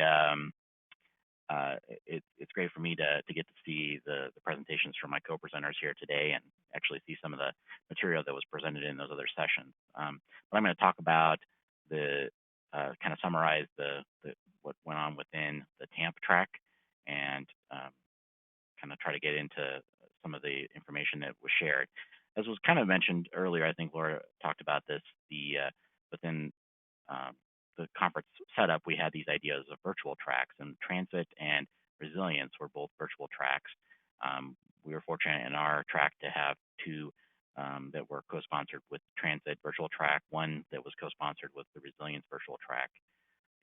it's great for me to get to see the presentations from my co-presenters here today and actually see some of the material that was presented in those other sessions. But I'm going to talk about kind of summarize what went on within the TAMP track and kind of try to get into some of the information that was shared. As was kind of mentioned earlier, I think Laura talked about this, within the conference setup, we had these ideas of virtual tracks, and transit and resilience were both virtual tracks. We were fortunate in our track to have two that were co-sponsored with transit virtual track, one that was co-sponsored with the resilience virtual track.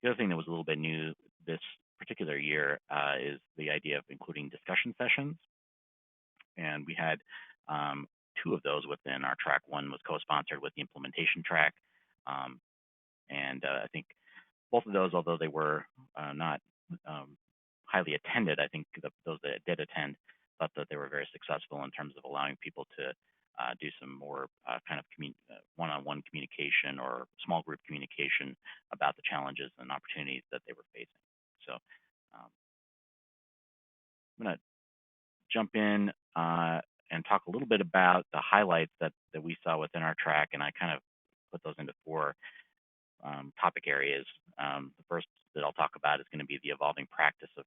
The other thing that was a little bit new this particular year is the idea of including discussion sessions. And we had two of those within our track. One was co-sponsored with the implementation track. And I think both of those, although they were not highly attended, I think those that did attend thought that they were very successful in terms of allowing people to do some more kind of one-on-one communication or small group communication about the challenges and opportunities that they were facing. So I'm going to jump in and talk a little bit about the highlights that we saw within our track, and I kind of put those into four topic areas. The first that I'll talk about is going to be the evolving practice of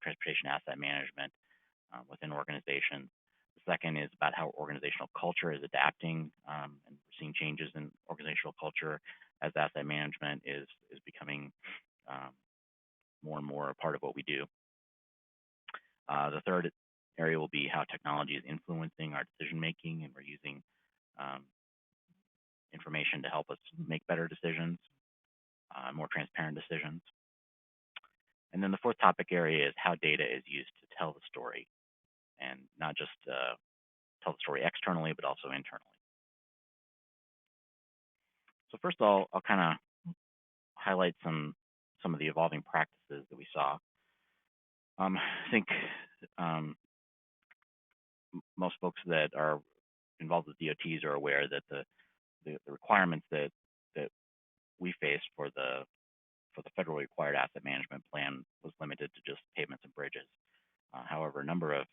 transportation asset management within organizations. The second is about how organizational culture is adapting, and we're seeing changes in organizational culture as asset management is becoming more and more a part of what we do. The third area will be how technology is influencing our decision making, and we're using information to help us make better decisions, more transparent decisions. And then the fourth topic area is how data is used to tell the story, and not just tell the story externally, but also internally. So first I'll kind of highlight some of the evolving practices that we saw. I think most folks that are involved with DOTs are aware that the requirements that we faced for the federal required asset management plan was limited to just pavements and bridges. However, a number of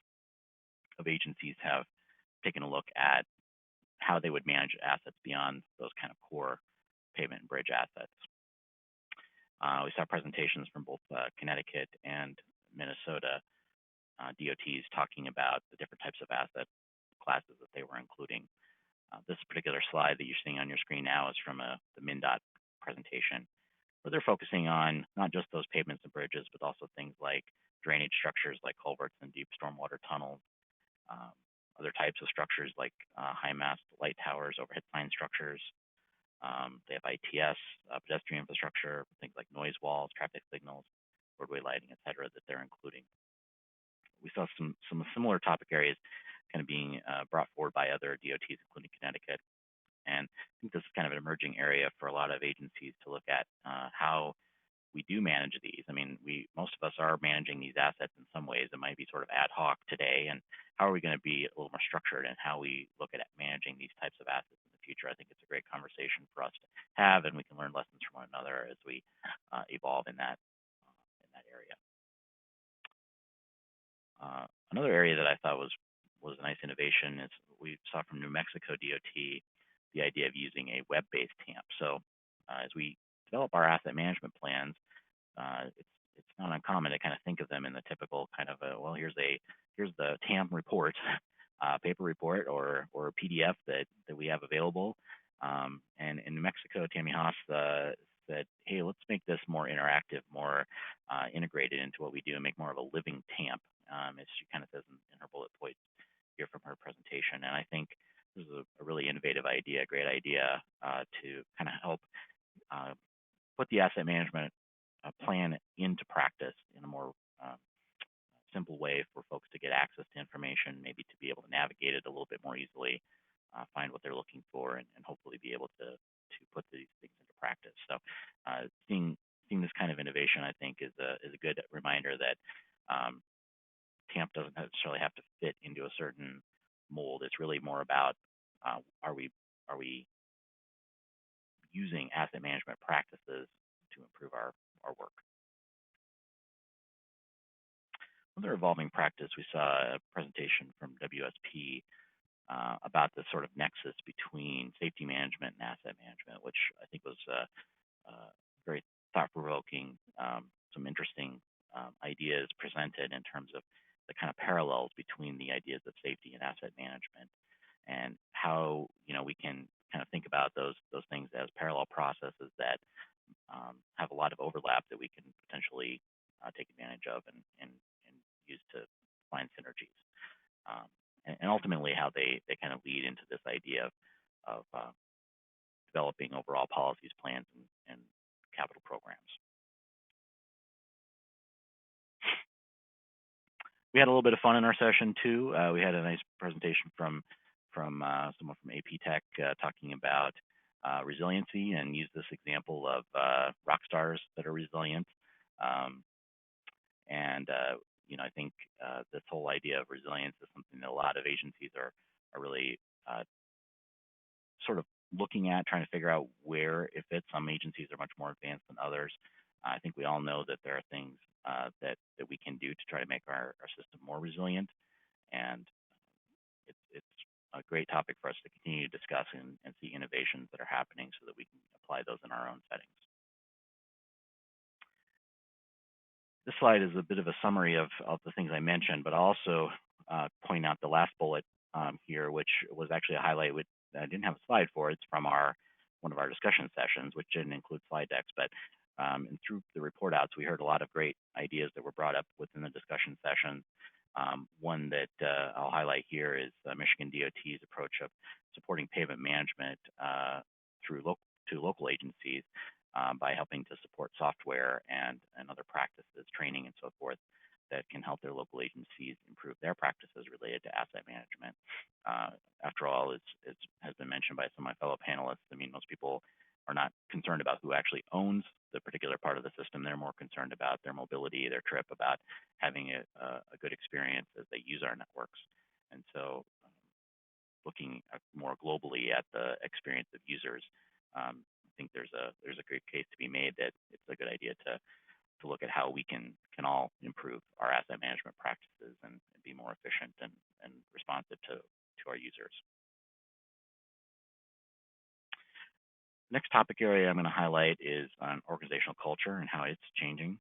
agencies have taken a look at how they would manage assets beyond those kind of core pavement and bridge assets. We saw presentations from both Connecticut and Minnesota DOTs talking about the different types of asset classes that they were including. This particular slide that you're seeing on your screen now is from the MnDOT presentation, where they're focusing on not just those pavements and bridges, but also things like drainage structures like culverts and deep stormwater tunnels, other types of structures like high mast light towers, overhead sign structures. They have ITS, pedestrian infrastructure, things like noise walls, traffic signals, roadway lighting, et cetera, that they're including. We saw some similar topic areas kind of being brought forward by other DOTs, including Connecticut. And I think this is kind of an emerging area for a lot of agencies to look at how we do manage these. I mean, most of us are managing these assets in some ways. It might be sort of ad hoc today, and how are we going to be a little more structured in how we look at managing these types of assets in the future? I think it's a great conversation for us to have, and we can learn lessons from one another as we evolve in that area. Another area that I thought was a nice innovation is we saw from New Mexico DOT the idea of using a web-based TAMP. So as we develop our asset management plans, it's not uncommon to kind of think of them in the typical kind of well, here's the TAM report, paper report or PDF that we have available. And in New Mexico, Tammy Haas said, hey, let's make this more interactive, more integrated into what we do, and make more of a living TAMP, as she kind of says in her bullet points here from her presentation. And I think this is a really innovative idea, a great idea to kind of help put the asset management plan into practice in a more simple way for folks to get access to information, maybe to be able to navigate it a little bit more easily, find what they're looking for, and hopefully be able to put these things into practice. So seeing this kind of innovation, I think, is a good reminder that TAMP doesn't necessarily have to fit into a certain mold. It's really more about are we using asset management practices to improve our work. Another evolving practice, we saw a presentation from WSP about the sort of nexus between safety management and asset management, which I think was very thought-provoking, some interesting ideas presented in terms of the kind of parallels between the ideas of safety and asset management, and how we can kind of think about those things as parallel processes that have a lot of overlap that we can potentially take advantage of and use to find synergies. And ultimately how they kind of lead into this idea of developing overall policies, plans, and capital programs. We had a little bit of fun in our session too. We had a nice presentation from someone from AP Tech talking about resiliency, and used this example of rock stars that are resilient. I think this whole idea of resilience is something that a lot of agencies are really sort of looking at, trying to figure out where it fits. Some agencies are much more advanced than others. I think we all know that there are things that we can do to try to make our system more resilient, and it's a great topic for us to continue to discuss and see innovations that are happening so that we can apply those in our own settings. This slide is a bit of a summary of the things I mentioned, but I'll also point out the last bullet here, which was actually a highlight which I didn't have a slide for. It's from one of our discussion sessions, which didn't include slide decks, but and through the report outs, we heard a lot of great ideas that were brought up within the discussion sessions. One that I'll highlight here is Michigan DOT's approach of supporting pavement management to local agencies by helping to support software and other practices, training and so forth, that can help their local agencies improve their practices related to asset management. After all, it has been mentioned by some of my fellow panelists, I mean, most people are not concerned about who actually owns the particular part of the system. They're more concerned about their mobility, their trip, about having a good experience as they use our networks. And so looking more globally at the experience of users, I think there's a great case to be made that it's a good idea to look at how we can all improve our asset management practices and be more efficient and responsive to our users. Next topic area I'm going to highlight is on organizational culture and how it's changing.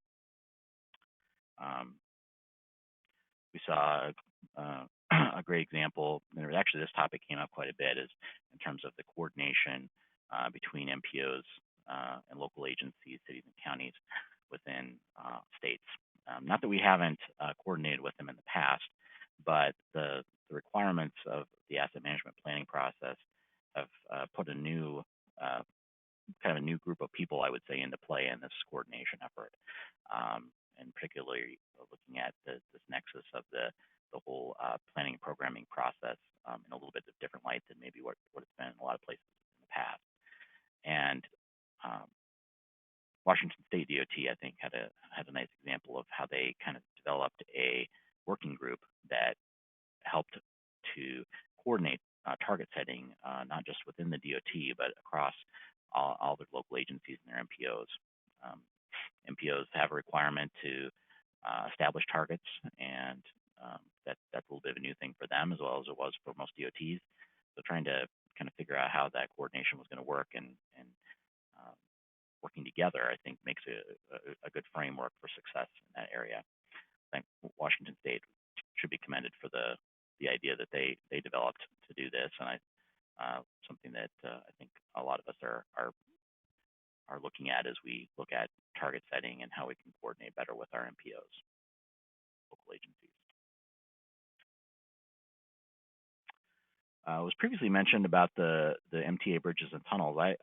We saw a great example, and actually this topic came up quite a bit, is in terms of the coordination between MPOs and local agencies, cities and counties within states. Not that we haven't coordinated with them in the past, but the requirements of the asset management planning process have put a new kind of a new group of people, I would say, into play in this coordination effort, and particularly looking at this nexus of the whole planning and programming process in a little bit of different light than maybe what it's been in a lot of places in the past. And Washington State DOT, I think, had a nice example of how they kind of developed a working group that helped to coordinate target setting, not just within the DOT, but across all the local agencies and their MPOs. MPOs have a requirement to establish targets, and that's a little bit of a new thing for them, as well as it was for most DOTs. So trying to kind of figure out how that coordination was going to work and working together, I think, makes a good framework for success in that area. I think Washington State should be commended for the idea that they developed to do this, and something that I think a lot of us are looking at as we look at target setting and how we can coordinate better with our MPOs, local agencies. It was previously mentioned about the MTA bridges and tunnels. I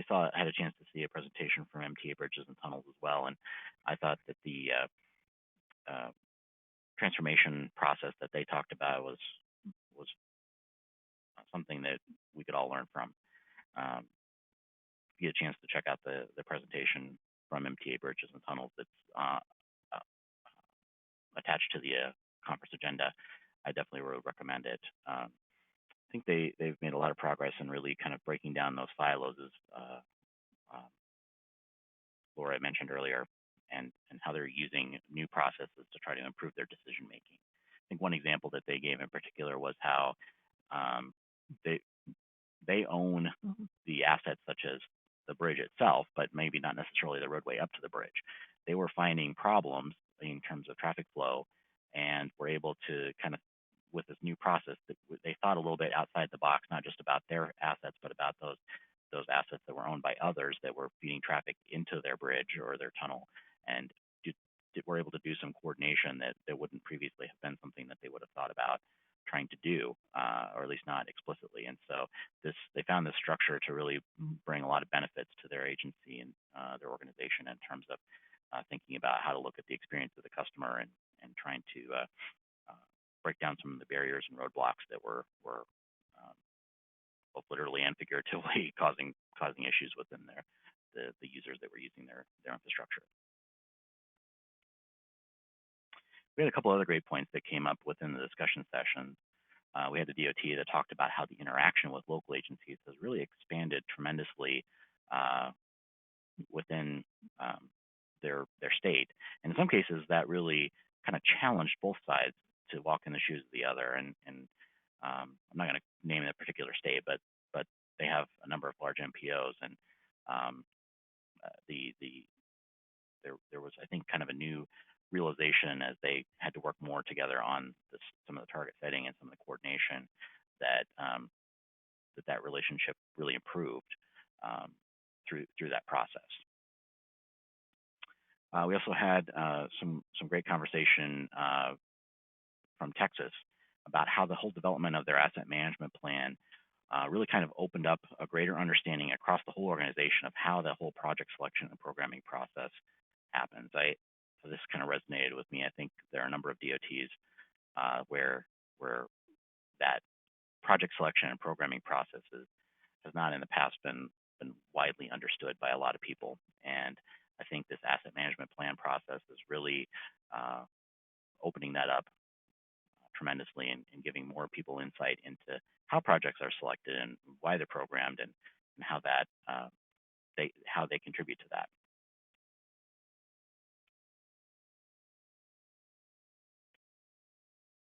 had a chance to see a presentation from MTA bridges and tunnels as well, and I thought that the transformation process that they talked about was something that we could all learn from. If you get a chance to check out the presentation from MTA Bridges and Tunnels that's attached to the conference agenda, I definitely would recommend it. I think they've made a lot of progress in really kind of breaking down those silos, as Laura mentioned earlier, and how they're using new processes to try to improve their decision making. I think one example that they gave in particular was how they own the assets such as the bridge itself, but maybe not necessarily the roadway up to the bridge. They were finding problems in terms of traffic flow, and were able to kind of, with this new process, they thought a little bit outside the box, not just about their assets, but about those assets that were owned by others that were feeding traffic into their bridge or their tunnel, and were able to do some coordination that wouldn't previously have been something that they would have thought about trying to do, or at least not explicitly. And so they found this structure to really bring a lot of benefits to their agency and their organization in terms of thinking about how to look at the experience of the customer and trying to break down some of the barriers and roadblocks that were both literally and figuratively causing issues within the users that were using their infrastructure. We had a couple other great points that came up within the discussion sessions. We had the DOT that talked about how the interaction with local agencies has really expanded tremendously within their state. And in some cases, that really kind of challenged both sides to walk in the shoes of the other. And I'm not going to name a particular state, but they have a number of large MPOs, and there was, I think, kind of a new realization as they had to work more together on some of the target setting and some of the coordination that that relationship really improved through that process. We also had some great conversation from Texas about how the whole development of their asset management plan really kind of opened up a greater understanding across the whole organization of how the whole project selection and programming process happens. So this kind of resonated with me. I think there are a number of DOTs where that project selection and programming processes has not in the past been widely understood by a lot of people. And I think this asset management plan process is really opening that up tremendously and giving more people insight into how projects are selected and why they're programmed and how they contribute to that.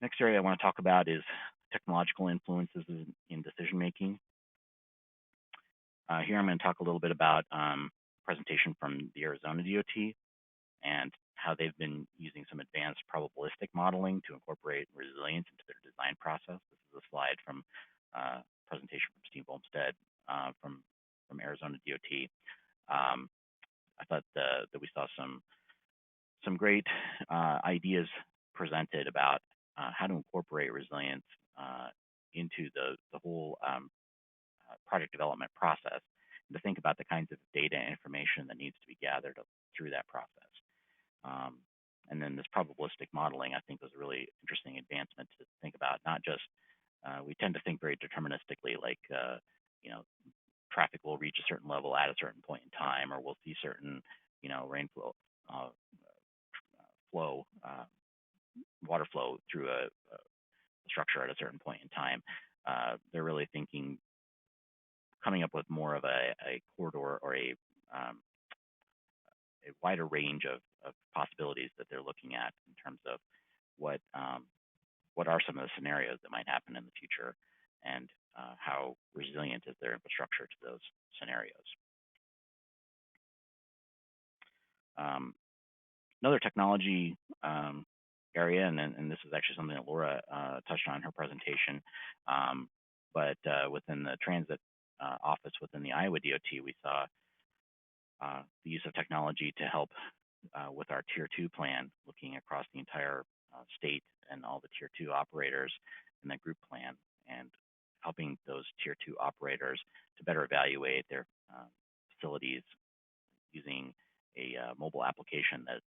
Next area I want to talk about is technological influences in decision making. Here I'm going to talk a little bit about a presentation from the Arizona DOT and how they've been using some advanced probabilistic modeling to incorporate resilience into their design process. This is a slide from a presentation from Steve Olmstead from Arizona DOT. I thought that we saw some great ideas presented about how to incorporate resilience into the whole project development process, and to think about the kinds of data and information that needs to be gathered through that process. And then this probabilistic modeling, I think, was a really interesting advancement to think about. Not just we tend to think very deterministically, like traffic will reach a certain level at a certain point in time, or we'll see certain rainflow water flow through a structure at a certain point in time. They're really coming up with more of a corridor or a wider range of possibilities that they're looking at in terms of what are some of the scenarios that might happen in the future, and how resilient is their infrastructure to those scenarios. Another technology area, and this is actually something that Laura touched on in her presentation, but within the transit office within the Iowa DOT, we saw the use of technology to help with our Tier 2 plan, looking across the entire state and all the Tier 2 operators in the group plan, and helping those Tier 2 operators to better evaluate their facilities using a mobile application that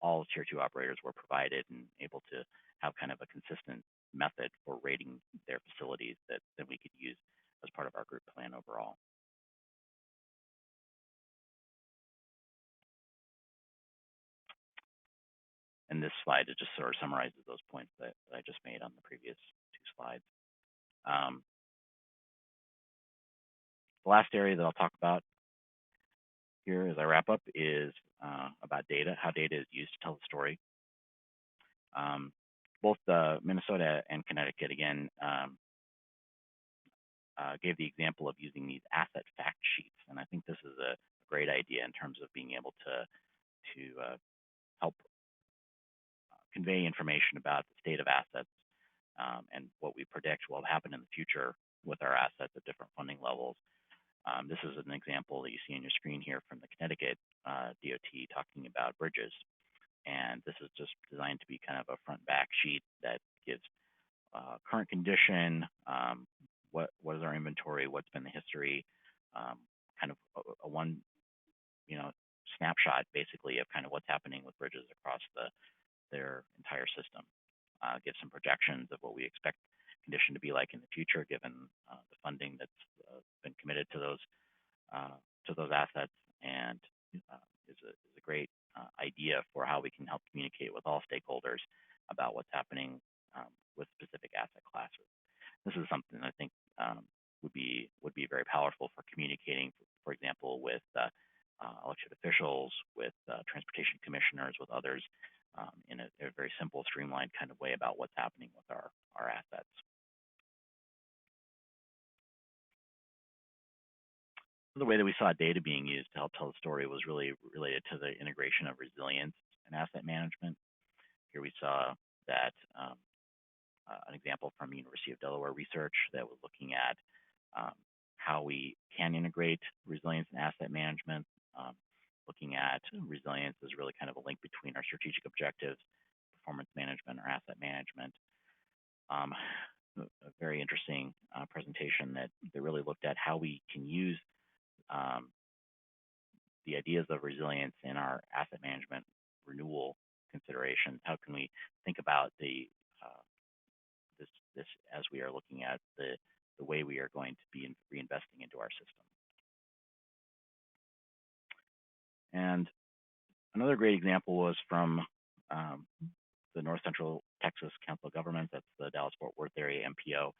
all Tier 2 operators were provided and able to have kind of a consistent method for rating their facilities that we could use as part of our group plan overall. And this slide, it just sort of summarizes those points that I just made on the previous two slides. The last area that I'll talk about here as I wrap up is about data, how data is used to tell the story. Both Minnesota and Connecticut, again, gave the example of using these asset fact sheets. And I think this is a great idea in terms of being able to help convey information about the state of assets and what we predict will happen in the future with our assets at different funding levels. This is an example that you see on your screen here from the Connecticut DOT talking about bridges. And this is just designed to be kind of a front back sheet that gives current condition, what is our inventory, what's been the history, kind of a one, snapshot basically of kind of what's happening with bridges across their entire system. Give some projections of what we expect condition to be like in the future, given the funding that's been committed to those assets, and is a great idea for how we can help communicate with all stakeholders about what's happening with specific asset classes. This is something I think would be very powerful for communicating, for example, with elected officials, with transportation commissioners, with others, in a very simple, streamlined kind of way about what's happening with our assets. The way that we saw data being used to help tell the story was really related to the integration of resilience and asset management. Here we saw that an example from University of Delaware research that was looking at how we can integrate resilience and asset management, looking at resilience as really kind of a link between our strategic objectives, performance management, or asset management. A very interesting presentation that really looked at how we can use the ideas of resilience in our asset management renewal considerations. How can we think about this as we are looking at the way we are going to be reinvesting into our system? And another great example was from the North Central Texas Council of Governments, that's the Dallas-Fort Worth area MPO,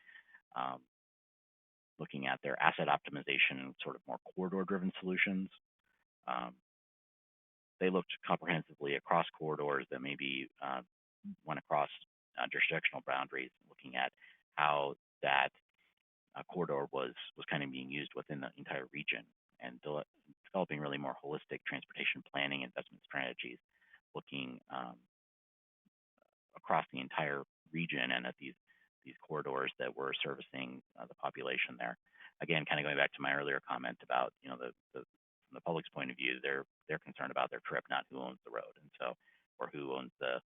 looking at their asset optimization and sort of more corridor-driven solutions. They looked comprehensively across corridors that maybe went across jurisdictional boundaries, looking at how that corridor was kind of being used within the entire region, and developing really more holistic transportation planning investment strategies, looking across the entire region and at these corridors that were servicing the population there. Again, kind of going back to my earlier comment about, from the public's point of view, they're concerned about their trip, not who owns the road, and so, or who owns the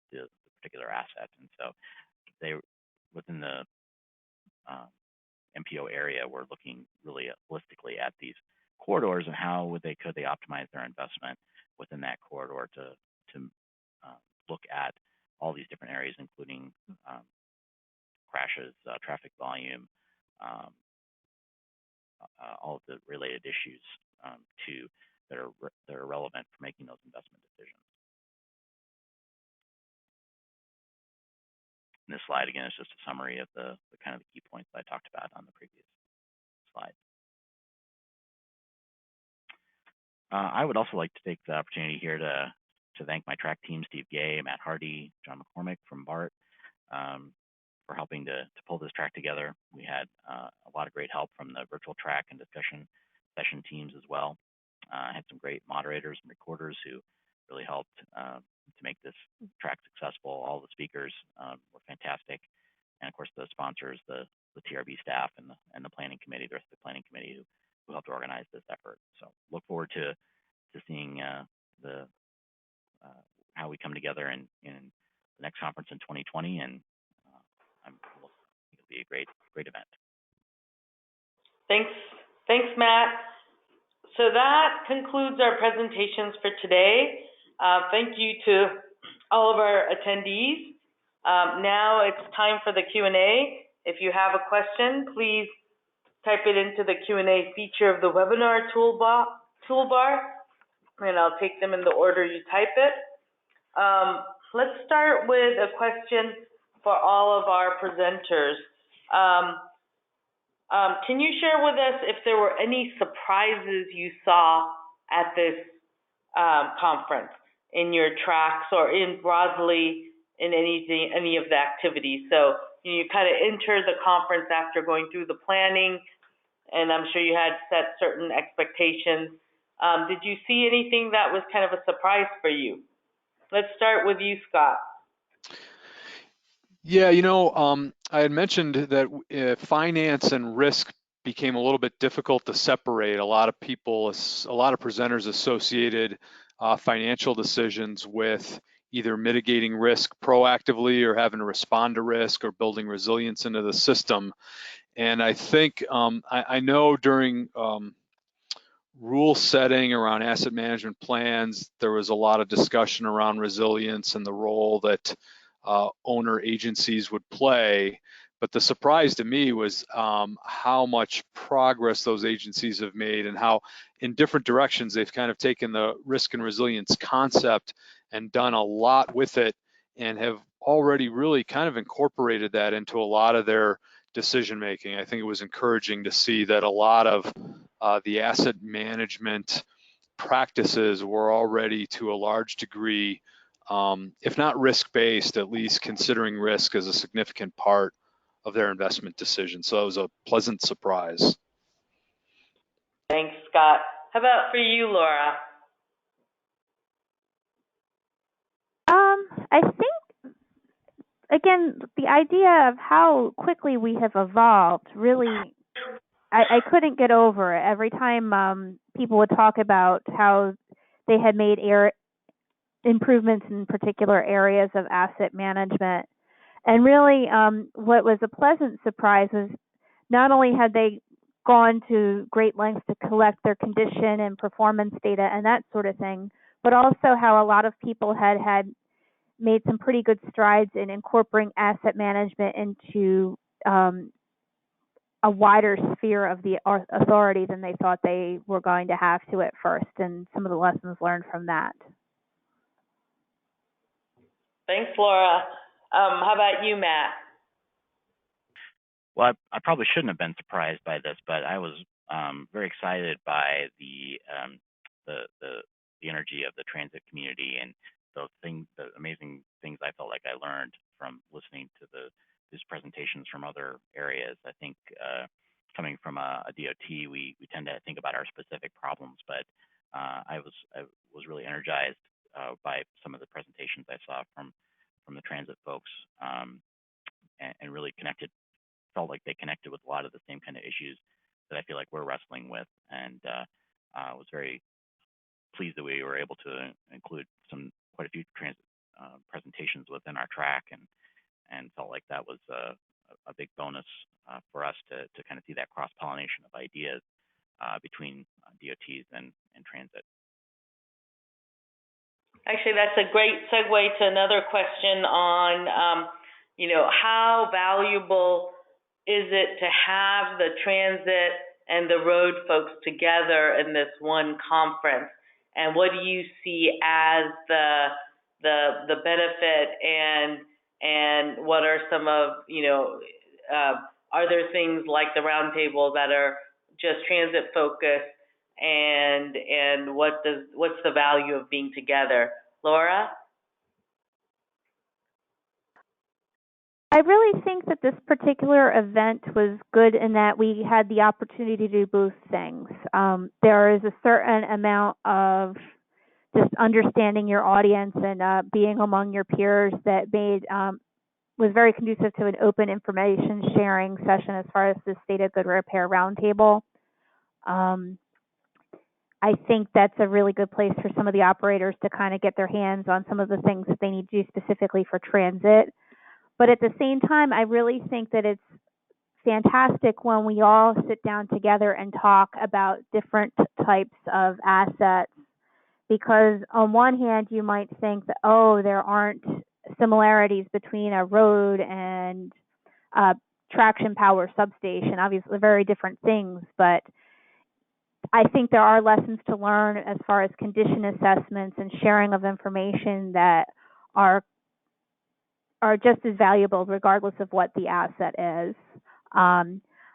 particular asset. And so they, within the MPO area, were looking really holistically at these corridors and how could they optimize their investment within that corridor to look at all these different areas, including crashes, traffic volume, all of the related issues that are relevant for making those investment decisions. And this slide again is just a summary of the kind of the key points that I talked about on the previous slide. I would also like to take the opportunity here to thank my track team, Steve Gay, Matt Hardy, John McCormick from BART, for helping to pull this track together. We had a lot of great help from the virtual track and discussion session teams as well. I had some great moderators and recorders who really helped to make this track successful. All the speakers were fantastic, and of course the sponsors, the TRB staff and the planning committee, the rest of the planning committee who helped organize this effort. So look forward to seeing how we come together in the next conference in 2020, and I think it'll be a great event. Thanks, Matt. So that concludes our presentations for today. Thank you to all of our attendees. Now it's time for the Q&A. If you have a question, please type it into the Q&A feature of the webinar toolbar, and I'll take them in the order you type it. let's start with a question for all of our presenters. Can you share with us if there were any surprises you saw at this conference in your tracks or in broadly in any of the activities? So you kind of enter the conference after going through the planning, and I'm sure you had set certain expectations. Did you see anything that was kind of a surprise for you? Let's start with you, Scott. Yeah, I had mentioned that finance and risk became a little bit difficult to separate. A lot of presenters associated financial decisions with either mitigating risk proactively or having to respond to risk or building resilience into the system. And I think, I know during rule setting around asset management plans, there was a lot of discussion around resilience and the role that owner agencies would play. But the surprise to me was how much progress those agencies have made and how in different directions they've kind of taken the risk and resilience concept and done a lot with it and have already really kind of incorporated that into a lot of their decision making. I think it was encouraging to see that a lot of the asset management practices were already to a large degree, if not risk-based, at least considering risk as a significant part of their investment decision. So it was a pleasant surprise. Thanks, Scott. How about for you, Laura? I think, again, the idea of how quickly we have evolved really, I couldn't get over it. Every time people would talk about how they had made improvements in particular areas of asset management. And really, what was a pleasant surprise was not only had they gone to great lengths to collect their condition and performance data and that sort of thing, but also how a lot of people had made some pretty good strides in incorporating asset management into a wider sphere of the authority than they thought they were going to have to at first, and some of the lessons learned from that. Thanks, Laura. How about you, Matt? Well, I probably shouldn't have been surprised by this, but I was very excited by the energy of the transit community and those things, the amazing things I felt like I learned from listening to these presentations from other areas. I think coming from a DOT, we tend to think about our specific problems, but I was really energized by some of the presentations I saw from the transit folks, and really felt like they connected with a lot of the same kind of issues that I feel like we're wrestling with, and was very pleased that we were able to include quite a few transit presentations within our track, and felt like that was a big bonus for us to kind of see that cross-pollination of ideas between DOTs and transit. Actually, that's a great segue to another question on, how valuable is it to have the transit and the road folks together in this one conference? And what do you see as the benefit, and what are some of, are there things like the roundtable that are just transit focused, and what's the value of being together? Laura? I really think that this particular event was good in that we had the opportunity to do both things. There is a certain amount of just understanding your audience and being among your peers that was very conducive to an open information sharing session as far as the State of Good Repair Roundtable. I think that's a really good place for some of the operators to kind of get their hands on some of the things that they need to do specifically for transit. But at the same time, I really think that it's fantastic when we all sit down together and talk about different types of assets, because on one hand, you might think that, there aren't similarities between a road and a traction power substation. Obviously, they're very different things, but I think there are lessons to learn as far as condition assessments and sharing of information that are are just as valuable regardless of what the asset is.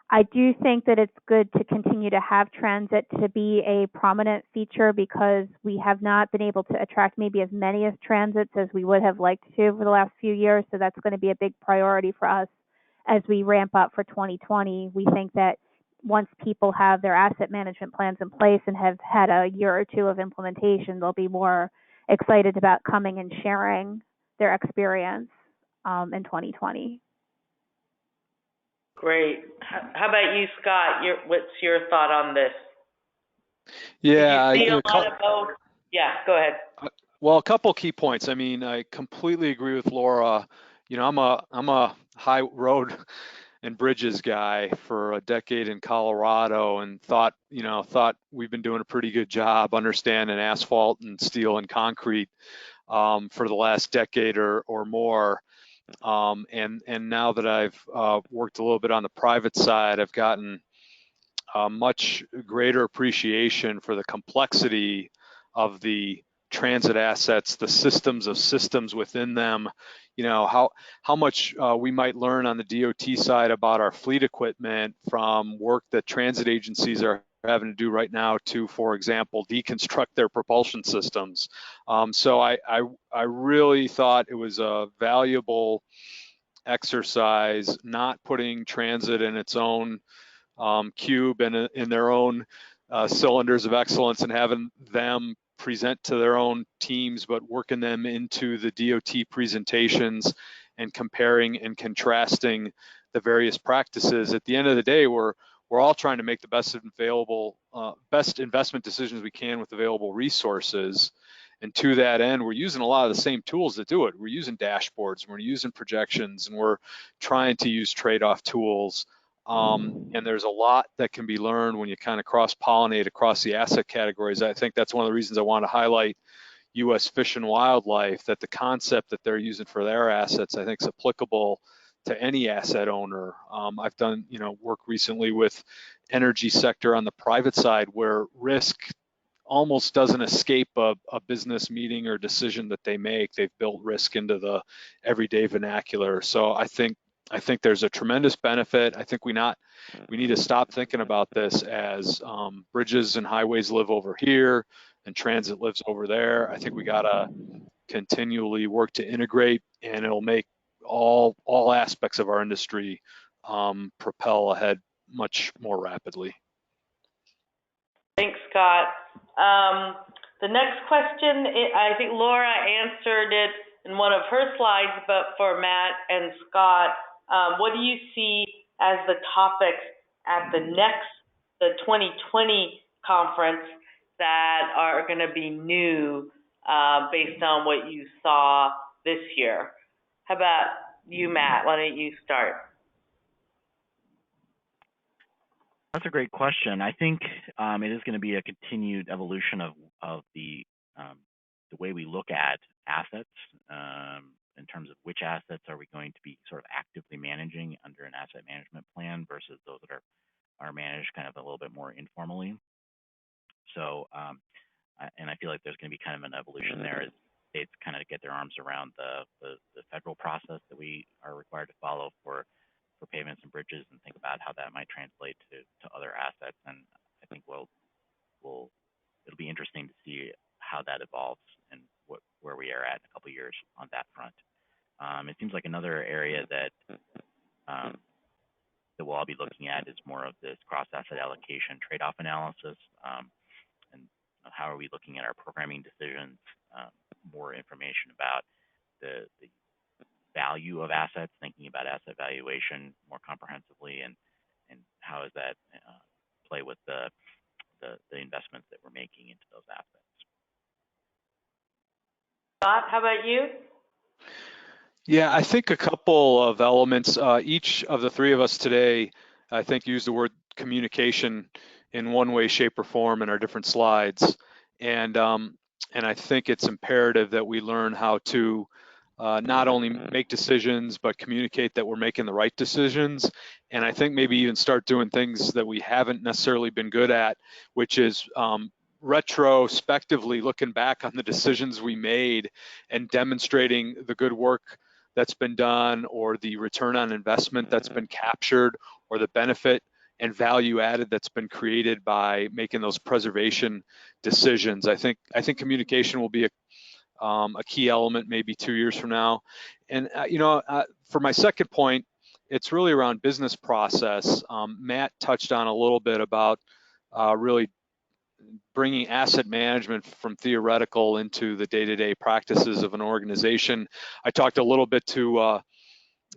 I do think that it's good to continue to have transit to be a prominent feature because we have not been able to attract maybe as many as transits as we would have liked to over the last few years. So that's going to be a big priority for us as we ramp up for 2020. We think that once people have their asset management plans in place and have had a year or two of implementation, they'll be more excited about coming and sharing their experience in 2020. Great. How about you, Scott? What's your thought on this? Yeah, Did you see a lot of both? Yeah, go ahead. Well, a couple key points. I mean, I completely agree with Laura. You know, I'm a high road and bridges guy for a decade in Colorado, and thought we've been doing a pretty good job understanding asphalt and steel and concrete for the last decade or more. And now that I've worked a little bit on the private side, I've gotten a much greater appreciation for the complexity of the transit assets, the systems of systems within them. You know, how much we might learn on the DOT side about our fleet equipment from work that transit agencies are having to do right now to, for example, deconstruct their propulsion systems. So I really thought it was a valuable exercise, not putting transit in its own cube and in their own cylinders of excellence and having them present to their own teams, but working them into the DOT presentations and comparing and contrasting the various practices. At the end of the day, we're all trying to make the best investment decisions we can with available resources. And to that end, we're using a lot of the same tools that do it. We're using dashboards, we're using projections, and we're trying to use trade-off tools. And there's a lot that can be learned when you kind of cross-pollinate across the asset categories. I think that's one of the reasons I want to highlight U.S. Fish and Wildlife, that the concept that they're using for their assets, I think, is applicable to any asset owner. I've done, work recently with energy sector on the private side where risk almost doesn't escape a business meeting or decision that they make. They've built risk into the everyday vernacular. So I think there's a tremendous benefit. I think we need to stop thinking about this as bridges and highways live over here and transit lives over there. I think we gotta continually work to integrate, and it'll make all aspects of our industry propel ahead much more rapidly. Thanks, Scott. The next question, I think Laura answered it in one of her slides, but for Matt and Scott, what do you see as the topics at the 2020 conference that are going to be new based on what you saw this year? How about you, Matt? Why don't you start? That's a great question. I think it is going to be a continued evolution of the way we look at assets in terms of which assets are we going to be sort of actively managing under an asset management plan versus those that are managed kind of a little bit more informally. So, and I feel like there's going to be kind of an evolution there as states kind of get their arms around the federal process that we are required to follow for pavements and bridges, and think about how that might translate to other assets. And I think it'll be interesting to see how that evolves and where we are at in a couple of years on that front. It seems like another area that we'll all be looking at is more of this cross-asset allocation trade-off analysis, and how are we looking at our programming decisions, more information about the value of assets, thinking about asset valuation more comprehensively, and how does that play with the investments that we're making into those assets. Scott, how about you? Yeah, I think a couple of elements. Each of the three of us today, I think, used the word communication in one way, shape, or form in our different slides. And I think it's imperative that we learn how to not only make decisions, but communicate that we're making the right decisions. And I think maybe even start doing things that we haven't necessarily been good at, which is retrospectively looking back on the decisions we made and demonstrating the good work that's been done, or the return on investment that's been captured, or the benefit and value added that's been created by making those preservation decisions. I think communication will be a key element maybe 2 years from now. And for my second point, it's really around business process. Matt touched on a little bit about really bringing asset management from theoretical into the day-to-day practices of an organization. I talked a little bit to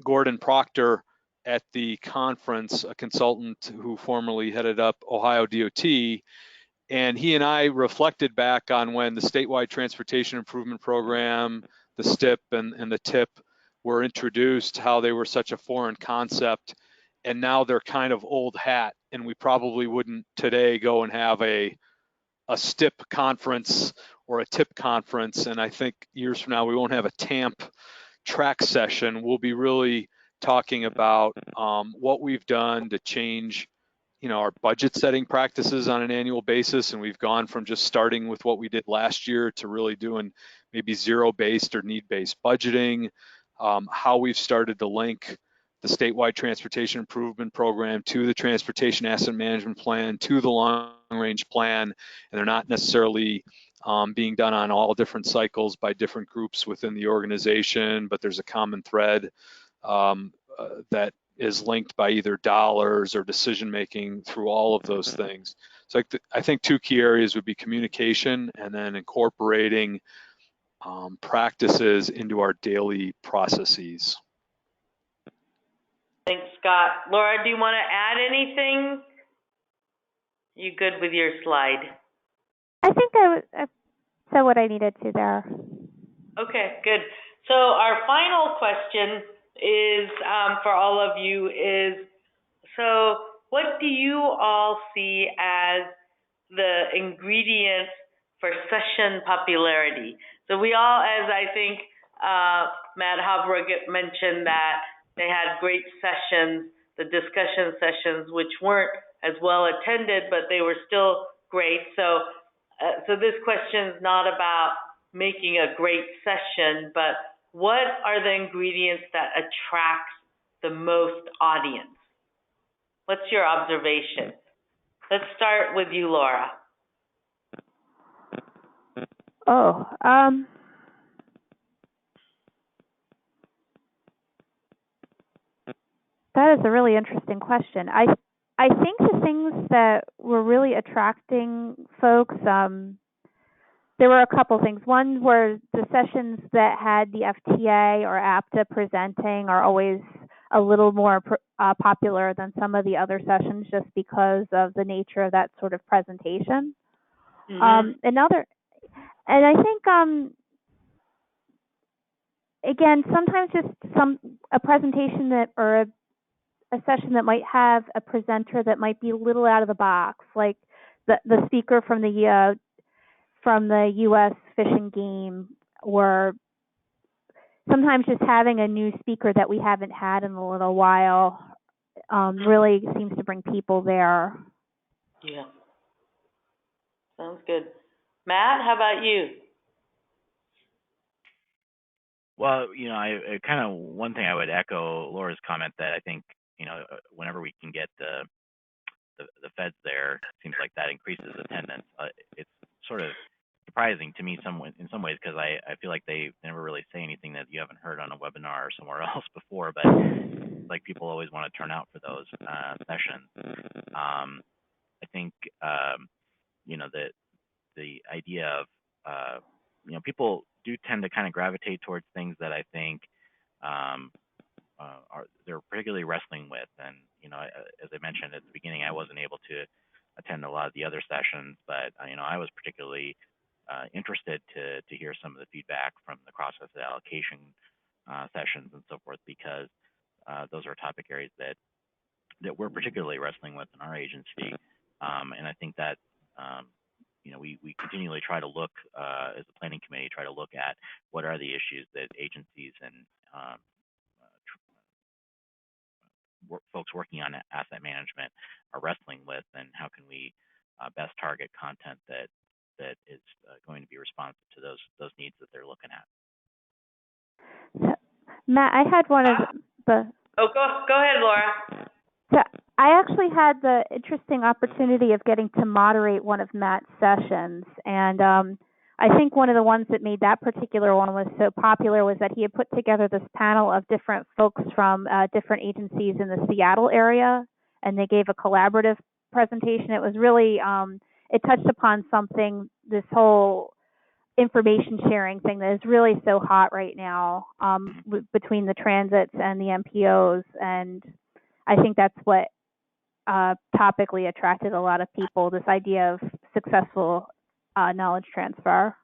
Gordon Proctor at the conference, a consultant who formerly headed up Ohio DOT, and he and I reflected back on when the statewide transportation improvement program, the STIP and the TIP were introduced, how they were such a foreign concept, and now they're kind of old hat, and we probably wouldn't today go and have a STIP conference or a TIP conference. And I think years from now, we won't have a TAMP track session. We'll be really talking about what we've done to change our budget setting practices on an annual basis. And we've gone from just starting with what we did last year to really doing maybe zero-based or need-based budgeting, how we've started to link the statewide transportation improvement program to the transportation asset management plan, to the long-range plan, and they're not necessarily being done on all different cycles by different groups within the organization, but there's a common thread that is linked by either dollars or decision-making through all of those things. So I think two key areas would be communication and then incorporating practices into our daily processes. Thanks, Scott. Laura, do you want to add anything? You good with your slide? I think I said what I needed to there. Okay, good. So our final question is for all of you is, so what do you all see as the ingredients for session popularity? So we all, as I think Matt Havre mentioned, that they had great sessions, the discussion sessions, which weren't as well attended, but they were still great. So this question is not about making a great session, but what are the ingredients that attract the most audience? What's your observation? Let's start with you, Laura. That is a really interesting question. I think the things that were really attracting folks, there were a couple things. One were the sessions that had the FTA or APTA presenting are always a little more popular than some of the other sessions just because of the nature of that sort of presentation. And I think, again, sometimes just a presentation that or a session that might have a presenter that might be a little out of the box, like the speaker from the U.S. Fish and Game, or sometimes just having a new speaker that we haven't had in a little while really seems to bring people there. Yeah. Sounds good. Matt, how about you? Well, I kind of, one thing I would echo Laura's comment that I think, whenever we can get the feds there, it seems like that increases attendance. It's sort of surprising to me in some ways, because I feel like they never really say anything that you haven't heard on a webinar or somewhere else before, but like people always want to turn out for those sessions. I think the idea of people do tend to kind of gravitate towards things that I think they're particularly wrestling with. And as I mentioned at the beginning, I wasn't able to attend a lot of the other sessions, but I was particularly interested to hear some of the feedback from the cross-asset allocation sessions and so forth, because those are topic areas that we're particularly wrestling with in our agency. And I think that we continually try to look, as a planning committee, try to look at what are the issues that agencies and folks working on asset management are wrestling with, and how can we best target content that is going to be responsive to those needs that they're looking at. Matt, I had one of the, Oh, go ahead, Laura. so I actually had the interesting opportunity of getting to moderate one of Matt's sessions, and I think one of the ones that made that particular one was so popular was that he had put together this panel of different folks from different agencies in the Seattle area, and they gave a collaborative presentation. It was really, it touched upon something, this whole information sharing thing that is really so hot right now between the transits and the MPOs, and I think that's what topically attracted a lot of people, this idea of successful knowledge transfer.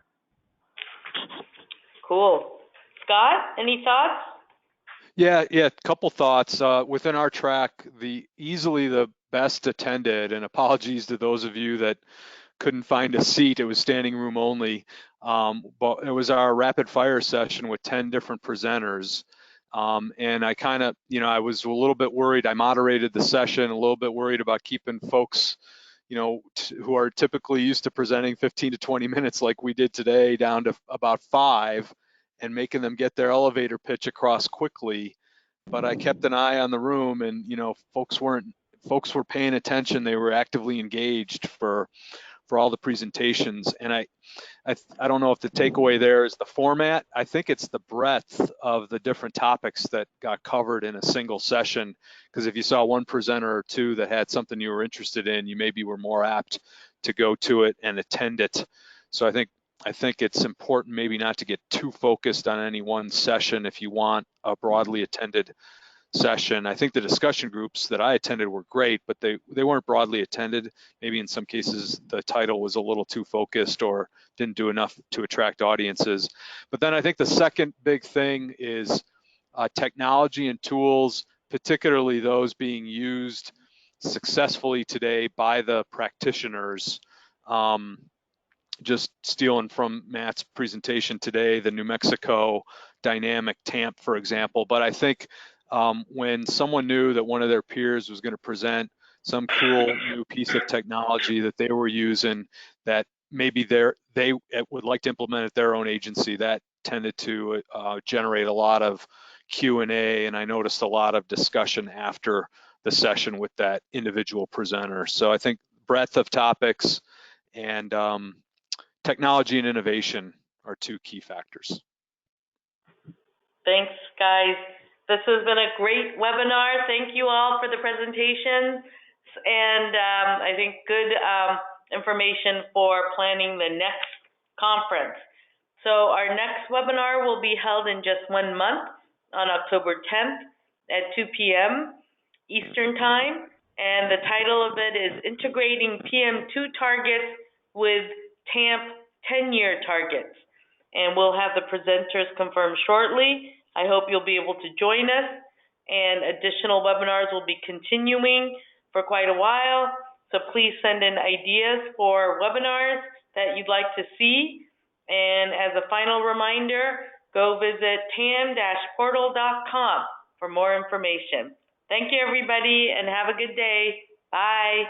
Cool. Scott, any thoughts? Yeah, a couple thoughts. Within our track, easily the best attended, and apologies to those of you that couldn't find a seat, it was standing room only, but it was our rapid fire session with 10 different presenters. And I kind of, I was a little bit worried. I moderated the session, a little bit worried about keeping folks, who are typically used to presenting 15 to 20 minutes like we did today down to about 5 and making them get their elevator pitch across quickly. But I kept an eye on the room, and, folks were paying attention. They were actively engaged for all the presentations. And I don't know if the takeaway there is the format. I think it's the breadth of the different topics that got covered in a single session. Because if you saw one presenter or two that had something you were interested in, you maybe were more apt to go to it and attend it. So I think it's important maybe not to get too focused on any one session if you want a broadly attended session. I think the discussion groups that I attended were great, but they weren't broadly attended. Maybe in some cases the title was a little too focused or didn't do enough to attract audiences. But then I think the second big thing is technology and tools, particularly those being used successfully today by the practitioners. Just stealing from Matt's presentation today, the New Mexico dynamic TAMP, for example. But I think when someone knew that one of their peers was going to present some cool new piece of technology that they were using that maybe they would like to implement at their own agency, that tended to generate a lot of Q&A, and I noticed a lot of discussion after the session with that individual presenter. So I think breadth of topics and technology and innovation are two key factors. Thanks, guys. This has been a great webinar. Thank you all for the presentation, and I think good information for planning the next conference. So our next webinar will be held in just 1 month on October 10th at 2 p.m. Eastern Time, and the title of it is Integrating PM2 Targets with TAMP 10-year targets. And we'll have the presenters confirmed shortly. I hope you'll be able to join us, and additional webinars will be continuing for quite a while. So please send in ideas for webinars that you'd like to see. And as a final reminder, go visit tam-portal.com for more information. Thank you, everybody, and have a good day. Bye.